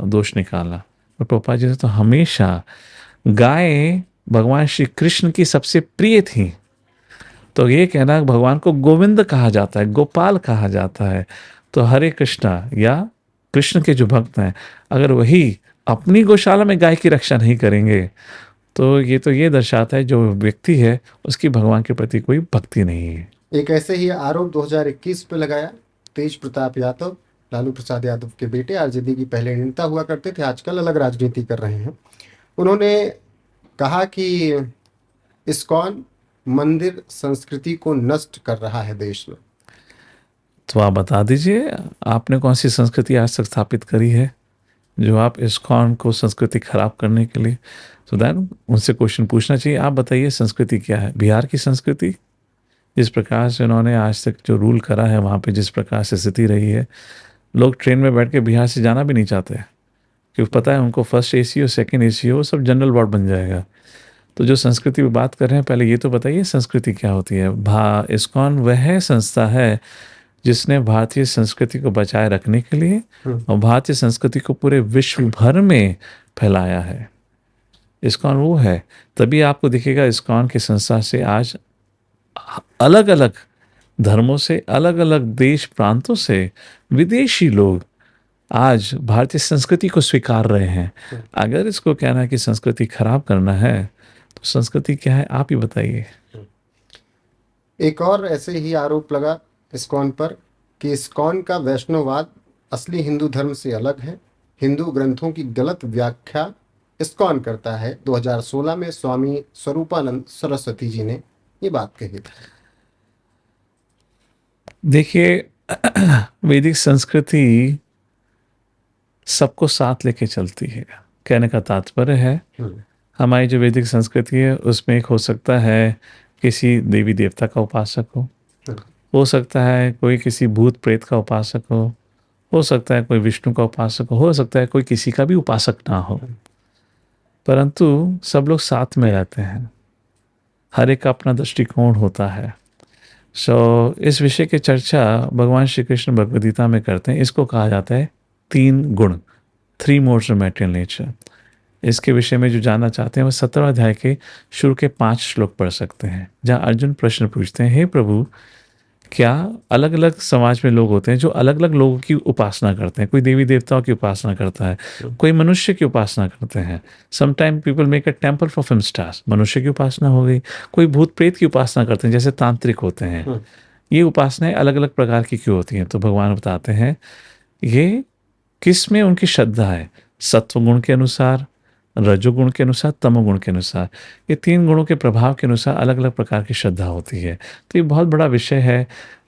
दोष निकालना। और प्रभुपाद जी ने तो हमेशा गाय भगवान श्री कृष्ण की सबसे प्रिय थी। तो ये कहना भगवान को गोविंद कहा जाता है, गोपाल कहा जाता है। तो हरे कृष्णा या कृष्ण के जो भक्त हैं, अगर वही अपनी गौशाला में गाय की रक्षा नहीं करेंगे तो ये दर्शाता है जो व्यक्ति है उसकी भगवान के प्रति कोई भक्ति नहीं है। एक ऐसे ही आरोप 2021 पे लगाया तेज प्रताप यादव, लालू प्रसाद यादव के बेटे, आरजेडी की पहले नेता हुआ करते थे, आजकल अलग राजनीति कर रहे हैं। उन्होंने कहा कि इस्कॉन मंदिर संस्कृति को नष्ट कर रहा है देश में। तो आप बता दीजिए, आपने कौन सी संस्कृति आज तक स्थापित करी है जो आप इस्कॉन को संस्कृति खराब करने के लिए? तो दैन उनसे क्वेश्चन पूछना चाहिए, आप बताइए संस्कृति क्या है? बिहार की संस्कृति, जिस प्रकार से उन्होंने आज तक जो रूल करा है वहाँ पे जिस प्रकार से स्थिति रही है, लोग ट्रेन में बैठ के बिहार से जाना भी नहीं चाहते, क्योंकि पता है उनको फर्स्ट एसी हो सेकंड एसी हो सब जनरल वार्ड बन जाएगा। तो जो संस्कृति की बात कर रहे हैं, पहले ये तो बताइए संस्कृति क्या होती है। इस्कॉन वह संस्था है जिसने भारतीय संस्कृति को बचाए रखने के लिए और भारतीय संस्कृति को पूरे विश्व भर में फैलाया है। इस्कॉन वो है, तभी आपको दिखेगा इस्कॉन की संस्था से आज अलग अलग धर्मों से, अलग अलग देश प्रांतों से विदेशी लोग आज भारतीय संस्कृति को स्वीकार रहे हैं। अगर इसको कहना है कि संस्कृति खराब करना है तो संस्कृति क्या है, आप ही बताइए। एक और ऐसे ही आरोप लगा इस्कॉन पर कि इस्कॉन का वैष्णववाद असली हिंदू धर्म से अलग है, हिंदू ग्रंथों की गलत व्याख्या इस्कॉन करता है। 2016 में स्वामी स्वरूपानंद सरस्वती जी ने ये बात कही थी। देखिए, वैदिक संस्कृति सबको साथ लेके चलती है। कहने का तात्पर्य है हम्म, हमारी जो वैदिक संस्कृति है उसमें एक हो सकता है किसी देवी देवता का उपासक हम्म, हो सकता है कोई किसी भूत प्रेत का उपासक हो सकता है कोई विष्णु का उपासक हो सकता है कोई किसी का भी उपासक ना हो, परंतु सब लोग साथ में रहते हैं, हर एक का अपना दृष्टिकोण होता है। इस विषय की चर्चा भगवान श्री कृष्ण भगवद गीता में करते हैं। इसको कहा जाता है 3 गुण, 3 मोड्स ऑफ मैटेरियल नेचर। इसके विषय में जो जानना चाहते हैं वो 17वें अध्याय के शुरू के 5 श्लोक पढ़ सकते हैं, जहाँ अर्जुन प्रश्न पूछते हैं, हे प्रभु, क्या अलग अलग समाज में लोग होते हैं जो अलग अलग लोगों की उपासना करते हैं। कोई देवी देवताओं की उपासना करता है, कोई मनुष्य की उपासना करते हैं। Sometime people make a temple for film stars, मनुष्य की उपासना हो गई। कोई भूत प्रेत की उपासना करते हैं, जैसे तांत्रिक होते हैं। ये उपासनाएं अलग अलग प्रकार की क्यों होती हैं? तो भगवान बताते हैं ये किस में उनकी श्रद्धा है। सत्वगुण के अनुसार, रजोगुण के अनुसार, तमोगुण के अनुसार, ये 3 गुणों के प्रभाव के अनुसार अलग अलग प्रकार की श्रद्धा होती है। तो ये बहुत बड़ा विषय है।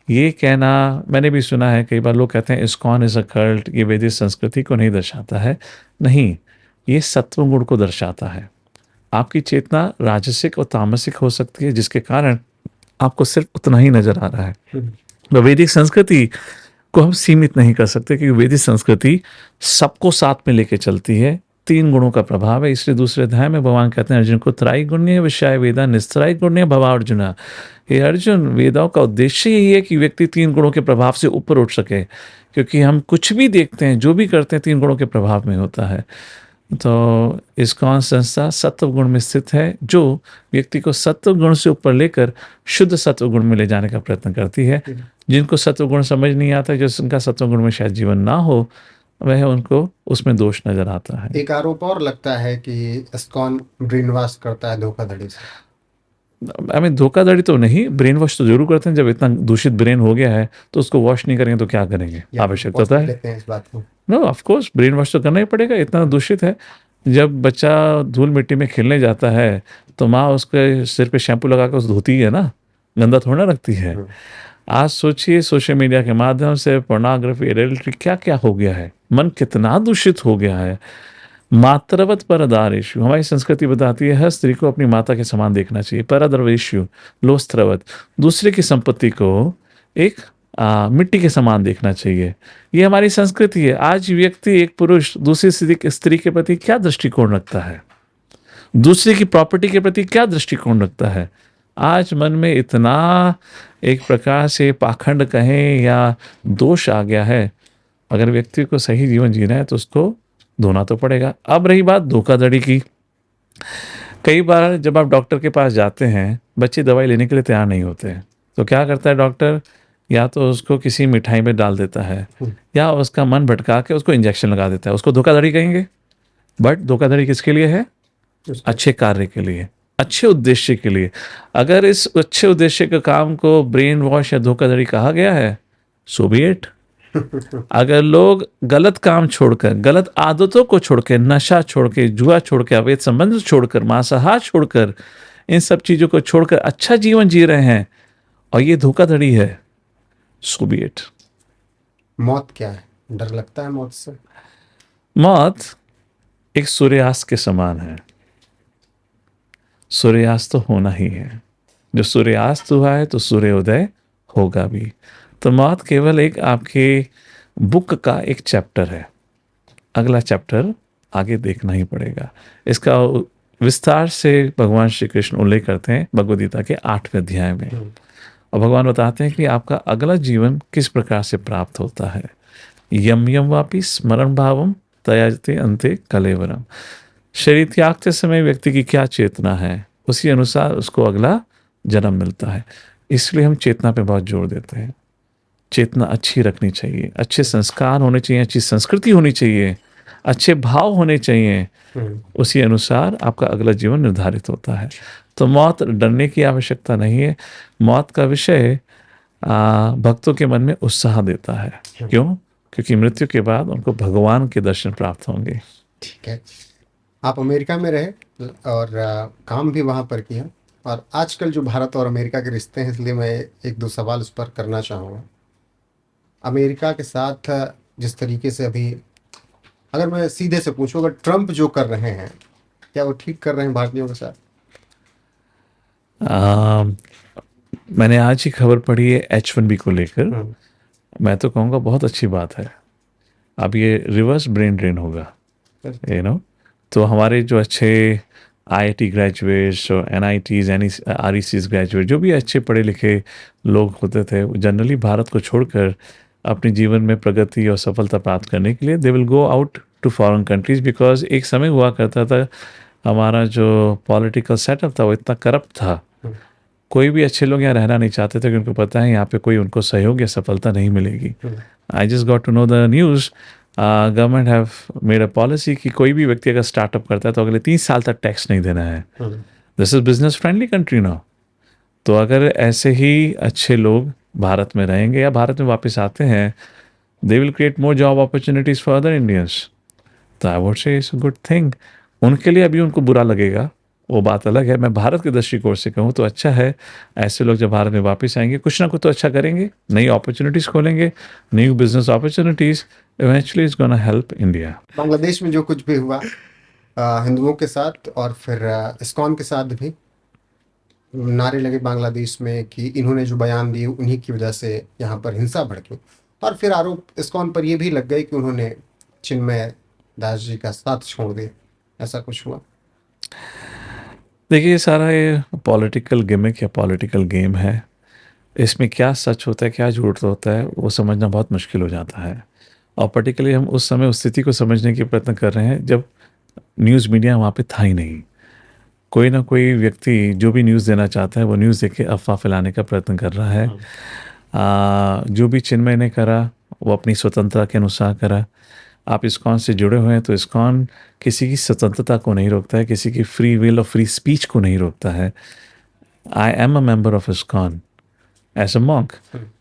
ये कहना मैंने भी सुना है, कई बार लोग कहते हैं इस्कॉन इज अ कल्ट, ये वैदिक संस्कृति को नहीं दर्शाता है। नहीं, ये सत्वगुण को दर्शाता है। आपकी चेतना राजसिक और तामसिक हो सकती है, जिसके कारण आपको सिर्फ उतना ही नजर आ रहा है। तो वैदिक संस्कृति को हम सीमित नहीं कर सकते, क्योंकि वैदिक संस्कृति सबको साथ में लेके चलती है। 3 गुणों का प्रभाव है। इसलिए दूसरे अध्याय में भगवान कहते हैं अर्जुन को, त्रैगुण्य विषय वेदा निस्त्रैगुण्य भवा अर्जुना। हे अर्जुन, वेदाओं का उद्देश्य यही है कि व्यक्ति 3 गुणों के प्रभाव से ऊपर उठ सके, क्योंकि हम कुछ भी देखते हैं, जो भी करते हैं, 3 गुणों के प्रभाव में होता है। तो इस्कॉन संस्था सत्व गुण में स्थित है, जो व्यक्ति को सत्व गुण से ऊपर लेकर शुद्ध सत्व गुण में ले जाने का प्रयत्न करती है। जिनको सत्व गुण समझ नहीं आता, जिनका सत्व गुण में शायद जीवन ना हो, वह उनको उसमें दोष नजर आता है। एक आरोप और लगता है कि इस्कॉन ब्रेन वॉश करता है धोखाधड़ी से। हमें धोखाधड़ी तो नहीं, ब्रेन वॉश तो जरूर करते हैं। जब इतना दूषित ब्रेन हो गया है तो उसको वॉश नहीं करेंगे तो क्या करेंगे? आवश्यकता तो है। लेते हैं इस बात को। No, of course brain wash तो करना ही पड़ेगा, इतना दूषित है। जब बच्चा धूल मिट्टी में खेलने जाता है तो माँ उसके सिर पे शैम्पू लगा कर उस धोती है ना, गंदा थोड़ा ना रखती है। आज सोचिए, सोशल मीडिया के माध्यम से पोर्नोग्राफी, एडल्ट्री, क्या क्या हो गया है। मन कितना दूषित हो गया है। मातृवत परदारेशु, हमारी संस्कृति बताती है हर स्त्री को अपनी माता के समान देखना चाहिए। परद्रवेशु, लोस्त्रवत, दूसरे की संपत्ति को एक मिट्टी के समान देखना चाहिए। ये हमारी संस्कृति है। आज व्यक्ति, एक पुरुष दूसरी स्त्री के प्रति क्या दृष्टिकोण रखता है, दूसरे की प्रॉपर्टी के प्रति क्या दृष्टिकोण रखता है? आज मन में इतना एक प्रकार से पाखंड कहें या दोष आ गया है। अगर व्यक्ति को सही जीवन जीना है तो उसको धोना तो पड़ेगा। अब रही बात धोखाधड़ी की, कई बार जब आप डॉक्टर के पास जाते हैं, बच्चे दवाई लेने के लिए तैयार नहीं होते हैं, तो क्या करता है डॉक्टर? या तो उसको किसी मिठाई में डाल देता है, या उसका मन भटका के उसको इंजेक्शन लगा देता है। उसको धोखाधड़ी कहेंगे। बट धोखाधड़ी किसके लिए है? अच्छे कार्य के लिए, अच्छे उद्देश्य के लिए। अगर इस अच्छे उद्देश्य के काम को ब्रेन वॉश या धोखाधड़ी कहा गया है, सो बी इट। अगर लोग गलत काम छोड़कर, गलत आदतों को छोड़कर, नशा छोड़ के, जुआ छोड़ के, अवैध संबंध छोड़कर, मांसाहार छोड़कर, इन सब चीजों को छोड़कर अच्छा जीवन जी रहे हैं और ये धोखाधड़ी है, सो बी इट। मौत क्या है? डर लगता है मौत से? मौत एक सूर्यास्त के समान है। सूर्यास्त तो होना ही है। जो सूर्यास्त हुआ है तो सूर्योदय होगा भी। तो मौत केवल एक आपके बुक का एक चैप्टर है। अगला चैप्टर आगे देखना ही पड़ेगा। इसका विस्तार से भगवान श्री कृष्ण उल्लेख करते हैं भगवद गीता के 8वें अध्याय में। और भगवान बताते हैं कि आपका अगला जीवन किस प्रकार से प्राप्त होता है। यम यम वापि स्मरण भावम तयाजते अंते कलेवरम। शरीर त्यागते समय व्यक्ति की क्या चेतना है, उसी अनुसार उसको अगला जन्म मिलता है। इसलिए हम चेतना पे बहुत जोर देते हैं। चेतना अच्छी रखनी चाहिए, अच्छे संस्कार होने चाहिए, अच्छी संस्कृति होनी चाहिए, अच्छे भाव होने चाहिए। उसी अनुसार आपका अगला जीवन निर्धारित होता है। तो मौत डरने की आवश्यकता नहीं है। मौत का विषय भक्तों के मन में उत्साह देता है। क्यों? क्योंकि मृत्यु के बाद उनको भगवान के दर्शन प्राप्त होंगे। ठीक है। आप अमेरिका में रहे और काम भी वहाँ पर किया, और आजकल जो भारत और अमेरिका के रिश्ते हैं, इसलिए मैं एक दो सवाल उस पर करना चाहूँगा। अमेरिका के साथ जिस तरीके से अभी अगर मैं सीधे से पूछूं, अगर ट्रम्प जो कर रहे हैं, क्या वो ठीक कर रहे हैं भारतीयों के साथ? अम, मैंने आज ही खबर पढ़ी है H1B को लेकर। हम्म, मैं तो कहूँगा बहुत अच्छी बात है। अब ये रिवर्स ब्रेन ड्रेन होगा, यू नो। तो हमारे जो अच्छे IIT ग्रेजुएट्स और NITs RECs ग्रेजुएट, जो भी अच्छे पढ़े लिखे लोग होते थे, जनरली भारत को छोड़कर अपने जीवन में प्रगति और सफलता प्राप्त करने के लिए they will go out to foreign countries. Because एक समय हुआ करता था, हमारा जो पॉलिटिकल सेटअप था वो इतना करप्ट था, कोई भी अच्छे लोग यहाँ रहना नहीं चाहते थे, क्योंकि उनको पता है यहाँ पे कोई उनको सहयोग या सफलता नहीं मिलेगी। I just got to know the news, government have made a policy कि कोई भी व्यक्ति अगर स्टार्टअप करता है तो अगले 3 साल तक टैक्स नहीं देना है। This is business friendly country now. तो अगर ऐसे ही अच्छे लोग भारत में रहेंगे या भारत में वापस आते हैं, they will create more job opportunities for other Indians. तो I would say it's a good thing. उनके लिए अभी उनको बुरा लगेगा, वो बात अलग है। मैं भारत के दृष्टिकोण से कहूँ तो अच्छा है, ऐसे लोग जब भारत में वापस आएंगे कुछ ना कुछ तो अच्छा करेंगे, नई अपॉर्चुनिटीज़ खोलेंगे, new business opportunities, eventually is gonna help India. Bangladesh में जो कुछ भी हुआ हिंदुओं के साथ, और फिर इस्कॉन के साथ भी नारे लगे बांग्लादेश में कि इन्होंने जो बयान दिए उन्हीं की वजह से यहाँ पर हिंसा भड़की, और फिर आरोप इस्कॉन पर ये भी लग गए कि उन्होंने चिन्मय दास जी का साथ छोड़ दिया। ऐसा कुछ हुआ? देखिए, ये सारा ये पॉलिटिकल गिमिक या पॉलिटिकल गेम है। इसमें क्या सच होता है क्या झूठ होता है वो समझना बहुत मुश्किल हो जाता है। और पर्टिकुलरली हम उस समय उस स्थिति को समझने की प्रयत्न कर रहे हैं जब न्यूज़ मीडिया वहाँ पे था ही नहीं। कोई ना कोई व्यक्ति जो भी न्यूज़ देना चाहता है वो न्यूज़ देके अफवाह फैलाने का प्रयत्न कर रहा है। जो भी चिन्मय ने करा वो अपनी स्वतंत्रता के अनुसार करा। आप इस्कॉन से जुड़े हुए हैं तो इस्कॉन किसी की स्वतंत्रता को नहीं रोकता है, किसी की फ्री विल और फ्री स्पीच को नहीं रोकता है। I am a member of ISKCON as a monk.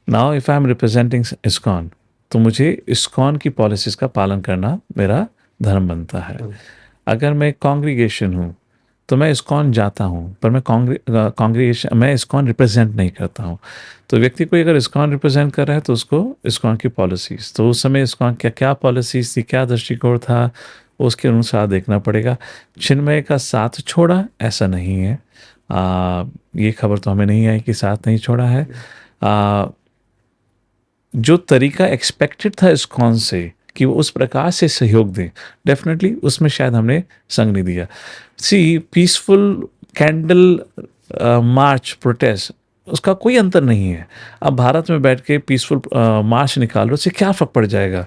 Now if I am representing ISKCON, तो मुझे इस्कॉन की पॉलिसीज़ का पालन करना मेरा धर्म बनता है। अगर मैं कॉन्ग्रीगेशन हूँ तो मैं इस्कॉन जाता हूँ, पर मैं कॉन्ग्रीगेशन मैं इस्कॉन रिप्रेजेंट नहीं करता हूँ। तो व्यक्ति को अगर इस्कॉन रिप्रेजेंट कर रहा है तो उसको इस्कॉन की पॉलिसीज़, तो उस समय इस्कॉन क्या क्या पॉलिसीज़ थी, क्या दृष्टिकोण था, उसके अनुसार देखना पड़ेगा। चिन्मय का साथ छोड़ा ऐसा नहीं है। ये खबर तो हमें नहीं आई कि साथ नहीं छोड़ा है। जो तरीका एक्सपेक्टेड था इस्कॉन से कि वो उस प्रकार से सहयोग दें, डेफिनेटली उसमें शायद हमने संग नहीं दिया। सी, पीसफुल कैंडल मार्च प्रोटेस्ट, उसका कोई अंतर नहीं है। अब भारत में बैठ के पीसफुल मार्च निकाल लो, उससे क्या फ़र्क पड़ जाएगा?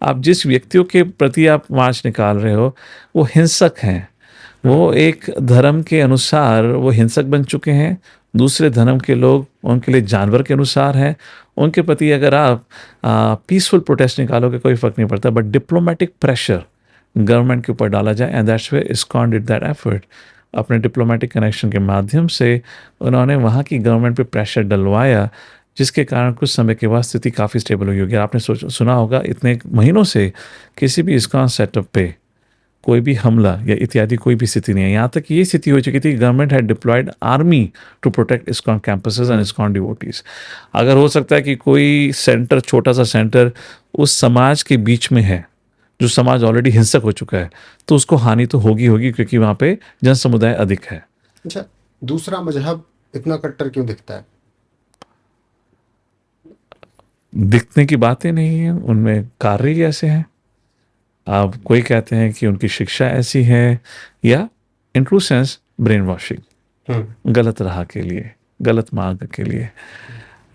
आप जिस व्यक्तियों के प्रति आप मार्च निकाल रहे हो वो हिंसक हैं, वो एक धर्म के अनुसार वो हिंसक बन चुके हैं, दूसरे धर्म के लोग उनके लिए जानवर के अनुसार हैं। उनके प्रति अगर आप पीसफुल प्रोटेस्ट निकालोगे कोई फ़र्क नहीं पड़ता, बट डिप्लोमेटिक प्रेशर गवर्नमेंट के ऊपर डाला जाए, and that's way ISKCON did that effort. अपने डिप्लोमेटिक कनेक्शन के माध्यम से उन्होंने वहाँ की गवर्नमेंट पे प्रेशर डलवाया, जिसके कारण कुछ समय के बाद स्थिति काफ़ी स्टेबल हुई होगी। आपने सुना होगा इतने महीनों से किसी भी इस्कॉन सेटअप पे कोई भी हमला या इत्यादि कोई भी स्थिति नहीं है। यहाँ तक ये स्थिति हो चुकी थी, government had deployed army to protect ISKCON campuses and ISKCON devotees. अगर हो सकता है कि कोई सेंटर, छोटा सा सेंटर उस समाज के बीच में है जो समाज ऑलरेडी हिंसक हो चुका है, तो उसको हानि तो होगी होगी, क्योंकि वहाँ पे जन समुदाय अधिक है। अच्छा, दूसरा मजहब इतना कट्टर क्यों दिखता है? दिखने की बातें नहीं है, उनमें कार्य ही ऐसे हैं। अब कोई कहते हैं कि उनकी शिक्षा ऐसी है, या in true sense brain washing, गलत राह के लिए, गलत मार्ग के लिए।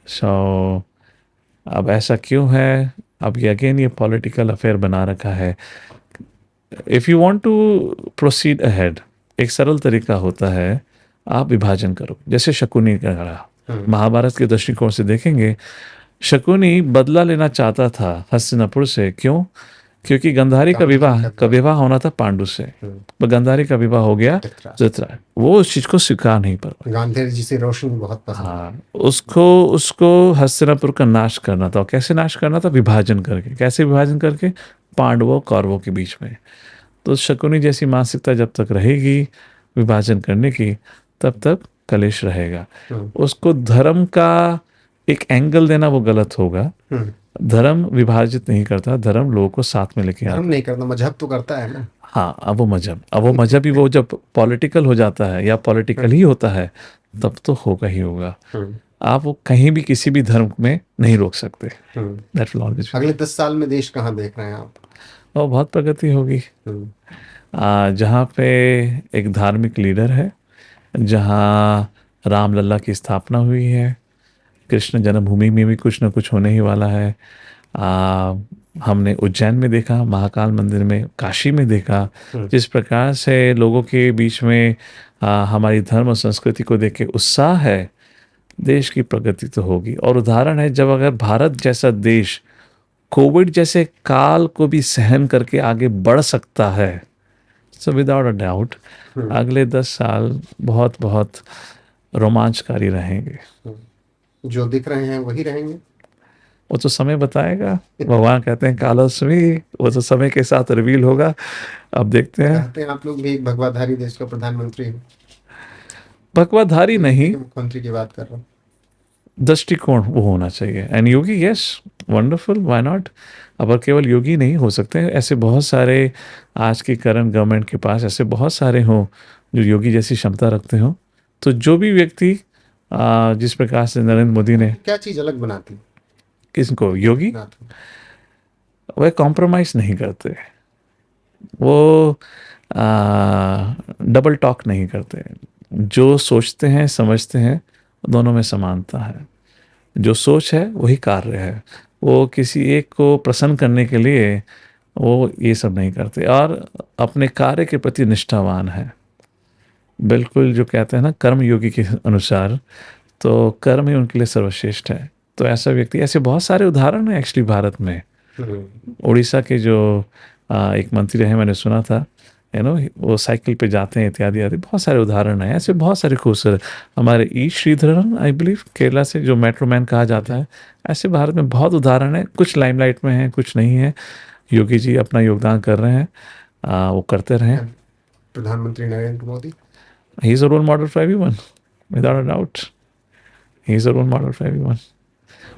सो अब ऐसा क्यों है? अब ये अगेन ये पॉलिटिकल अफेयर बना रखा है। If you want to proceed ahead, एक सरल तरीका होता है, आप विभाजन करो, जैसे शकुनी का करा। महाभारत के दृष्टिकोण से देखेंगे, शकुनी बदला लेना चाहता था हस्तिनापुर से। क्यों? क्योंकि गंधारी का विवाह होना था पांडु से, पर गंधारी का विवाह हो गया धृतराष्ट्र। वो उस चीज को स्वीकार नहीं कर। गांधी जी से रोशन बहुत पसंद। हाँ, उसको हस्तिनापुर का नाश करना था। और कैसे नाश करना था? विभाजन करके। कैसे विभाजन करके? पांडवों कौरवों के बीच में। तो शकुनी जैसी मानसिकता जब तक रहेगी विभाजन करने की, तब तक कलेश रहेगा। उसको धर्म का एक एंगल देना वो गलत होगा, धर्म विभाजित नहीं करता, धर्म लोगों को साथ में लेके आता धर्म है। नहीं करता, मजहब तो करता है ना। हाँ, अब वो मजहब ही वो जब पॉलिटिकल हो जाता है या पॉलिटिकल ही होता है तब तो होगा ही होगा। हम्म, आप वो कहीं भी किसी भी धर्म में नहीं रोक सकते। Hmm. That will always be. अगले 10 साल में देश कहाँ देख रहे हैं आप? और बहुत प्रगति होगी। हम्म, जहाँ पे एक धार्मिक लीडर है, जहाँ रामलला की स्थापना हुई है, कृष्ण जन्मभूमि में भी कुछ ना कुछ होने ही वाला है। हमने उज्जैन में देखा, महाकाल मंदिर में, काशी में देखा, जिस प्रकार से लोगों के बीच में हमारी धर्म और संस्कृति को देख के उत्साह है, देश की प्रगति तो होगी। और उदाहरण है, जब अगर भारत जैसा देश कोविड जैसे काल को भी सहन करके आगे बढ़ सकता है, सो विदाउट अ डाउट अगले 10 साल बहुत बहुत रोमांचकारी रहेंगे। जो दिख रहे हैं वही रहेंगे। वो तो समय बताएगा। भगवान कहते हैं कालस्वी, वो तो समय के साथ रिवील होगा। अब देखते हैं। कहते हैं आप लोग भी एक भगवाधारी देश का प्रधानमंत्री हो। भगवाधारी नहीं, मुख्यमंत्री की बात कर रहा हूँ। दृष्टिकोण वो होना चाहिए। And Yogi, yes, wonderful, why not. अब केवल योगी नहीं हो सकते, ऐसे बहुत सारे आज की करंट गवर्नमेंट के पास ऐसे बहुत सारे हों जो योगी जैसी क्षमता रखते हो। तो जो भी व्यक्ति जिस प्रकार से नरेंद्र मोदी ने, क्या चीज अलग बनाती किसको, योगी, बनाती? वह कॉम्प्रोमाइज नहीं करते, वो डबल टॉक नहीं करते। जो सोचते हैं समझते हैं, दोनों में समानता है। जो सोच है वही कार्य है। वो किसी एक को प्रसन्न करने के लिए वो ये सब नहीं करते, और अपने कार्य के प्रति निष्ठावान है। बिल्कुल, जो कहते हैं ना कर्म योगी के अनुसार, तो कर्म ही उनके लिए सर्वश्रेष्ठ है। तो ऐसा व्यक्ति, ऐसे बहुत सारे उदाहरण हैं एक्चुअली भारत में। उड़ीसा के जो एक मंत्री रहे, मैंने सुना था, वो साइकिल पे जाते हैं इत्यादि आदि, बहुत सारे उदाहरण हैं ऐसे, बहुत सारे खूबसूरत। हमारे ई श्रीधरन, आई बिलीव, केरला से, जो मेट्रो मैन कहा जाता है। ऐसे भारत में बहुत उदाहरण है, कुछ लाइमलाइट में हैं, कुछ नहीं है। योगी जी अपना योगदान कर रहे हैं, वो करते रहें। प्रधानमंत्री Narendra Modi, he is a role model for everyone, without a doubt. He is a role model for everyone.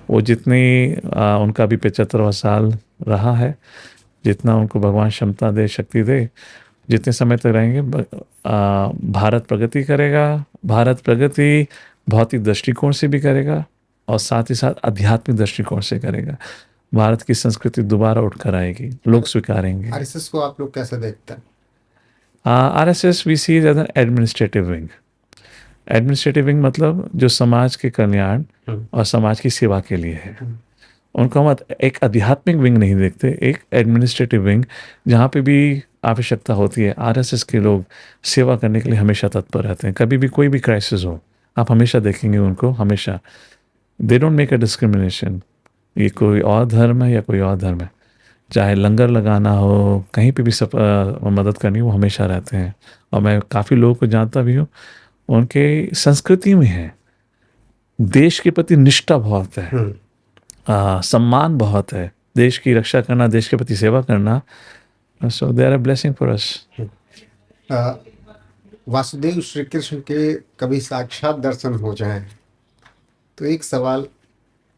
वो जितनी उनका भी 75वां साल रहा है, जितना उनको भगवान क्षमता दे, शक्ति दे, जितने समय तक रहेंगे, भारत प्रगति करेगा। भारत प्रगति भौतिक दृष्टिकोण से भी करेगा और साथ ही साथ आध्यात्मिक दृष्टिकोण से करेगा। भारत की संस्कृति दोबारा उठकर आएगी, लोग स्वीकारेंगे। आरएसएस को आप लोग कैसे देखते हैं? RSS we see as an administrative wing. Administrative wing मतलब जो समाज के कल्याण और समाज की सेवा के लिए है। उनको हम एक आध्यात्मिक विंग नहीं देखते, एक एडमिनिस्ट्रेटिव विंग, जहाँ पे भी आवश्यकता होती है। आरएसएस के लोग सेवा करने के लिए हमेशा तत्पर रहते हैं। कभी भी कोई भी क्राइसिस हो, आप हमेशा देखेंगे उनको, हमेशा। They don't make a discrimination, ये कोई और धर्म है या कोई और धर्म है, चाहे लंगर लगाना हो, कहीं पे भी सब मदद करनी हो, वो हमेशा रहते हैं। और मैं काफ़ी लोगों को जानता भी हूँ, उनके संस्कृति में है, देश के प्रति निष्ठा बहुत है, सम्मान बहुत है, देश की रक्षा करना, देश के प्रति सेवा करना। So they are a blessing for us. Vasudev Shri Krishna के कभी साक्षात दर्शन हो जाएं तो एक सवाल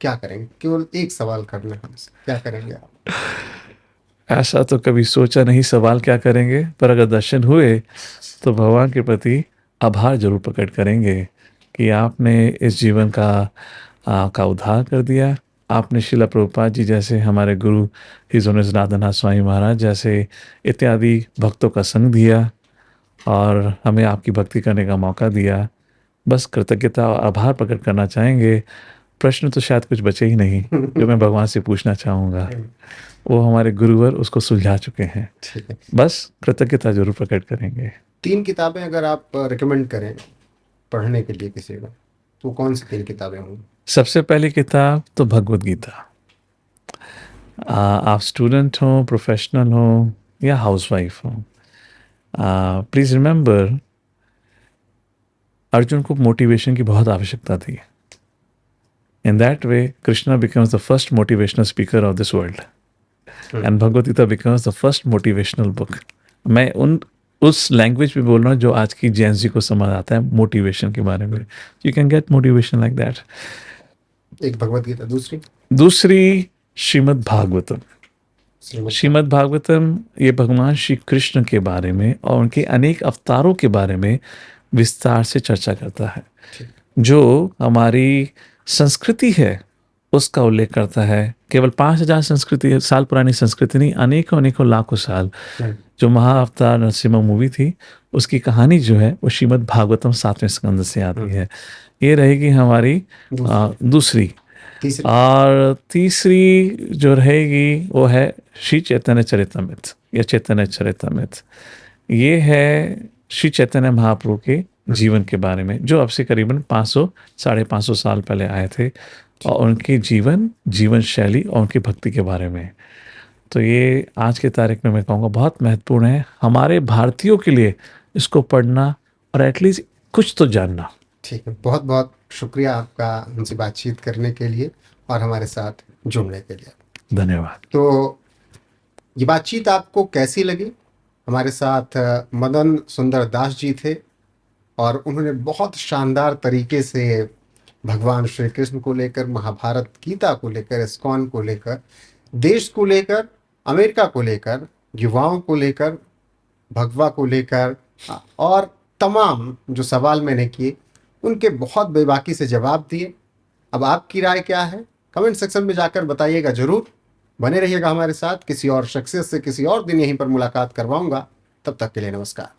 क्या करेंगे? केवल एक सवाल करना है, क्या करेंगे आप? ऐसा तो कभी सोचा नहीं सवाल क्या करेंगे, पर अगर दर्शन हुए तो भगवान के प्रति आभार जरूर प्रकट करेंगे कि आपने इस जीवन का उद्धार कर दिया। आपने शिला प्रभुपाद जी जैसे हमारे गुरु हिज ऑनर राधानाथ स्वामी महाराज जैसे इत्यादि भक्तों का संग दिया और हमें आपकी भक्ति करने का मौका दिया। बस कृतज्ञता और आभार प्रकट करना चाहेंगे। प्रश्न तो शायद कुछ बचे ही नहीं जो मैं भगवान से पूछना चाहूँगा, वो हमारे गुरुवर उसको सुलझा चुके हैं। ठीक है, बस कृतज्ञता जरूर प्रकट करेंगे। 3 किताबें अगर आप रिकमेंड करें पढ़ने के लिए किसी को, तो कौन सी 3 किताबें होंगी? सबसे पहली किताब तो भगवद गीता। आप स्टूडेंट हो, प्रोफेशनल हो या हाउसवाइफ हो, प्लीज़ रिमेंबर, अर्जुन को मोटिवेशन की बहुत आवश्यकता थी। In that way Krishna becomes the first motivational speaker of this world and Bhagavad Gita becomes the first motivational book. मैं उस लैंग्वेज में बोल रहा हूँ जो आज की जेंजी को समझ आता है मोटिवेशन के बारे में। You can get motivation like that. एक भगवद गीता, दूसरी श्रीमद् भागवतम। श्रीमद् भागवतम ये भगवान श्री कृष्ण के बारे में और उनके अनेक अवतारों के बारे में विस्तार से चर्चा करता है। जो हमारी संस्कृति है उसका उल्लेख करता है। केवल 5000 संस्कृति साल पुरानी संस्कृति नहीं, अनेकों अनेकों लाखों साल। जो महाअवतार नरसिम्हा मूवी थी उसकी कहानी जो है वो श्रीमद् भागवतम 7वें स्कंद से आती है। ये रहेगी हमारी दूसरी। और तीसरी जो रहेगी वो है श्री चैतन्य चरितमृत या चैतन्य चरितमृत। ये है श्री चैतन्य महाप्रभु के जीवन के बारे में, जो अब से करीबन 500-550 साल पहले आए थे, और उनके जीवन शैली और उनकी भक्ति के बारे में। तो ये आज के तारीख में मैं कहूँगा बहुत महत्वपूर्ण है हमारे भारतीयों के लिए इसको पढ़ना और एटलीस्ट कुछ तो जानना। ठीक है, बहुत बहुत शुक्रिया आपका हमसे बातचीत करने के लिए और हमारे साथ जुड़ने के लिए। धन्यवाद। तो ये बातचीत आपको कैसी लगी? हमारे साथ मदन सुंदर दास जी थे और उन्होंने बहुत शानदार तरीके से भगवान श्री कृष्ण को लेकर, महाभारत गीता को लेकर, इस्कॉन को लेकर, देश को लेकर, अमेरिका को लेकर, युवाओं को लेकर, भगवा को लेकर और तमाम जो सवाल मैंने किए उनके बहुत बेबाकी से जवाब दिए। अब आपकी राय क्या है? कमेंट सेक्शन में जाकर बताइएगा जरूर। बने रहिएगा हमारे साथ। किसी और शख्सियत से किसी और दिन यहीं पर मुलाकात करवाऊंगा। तब तक के लिए नमस्कार।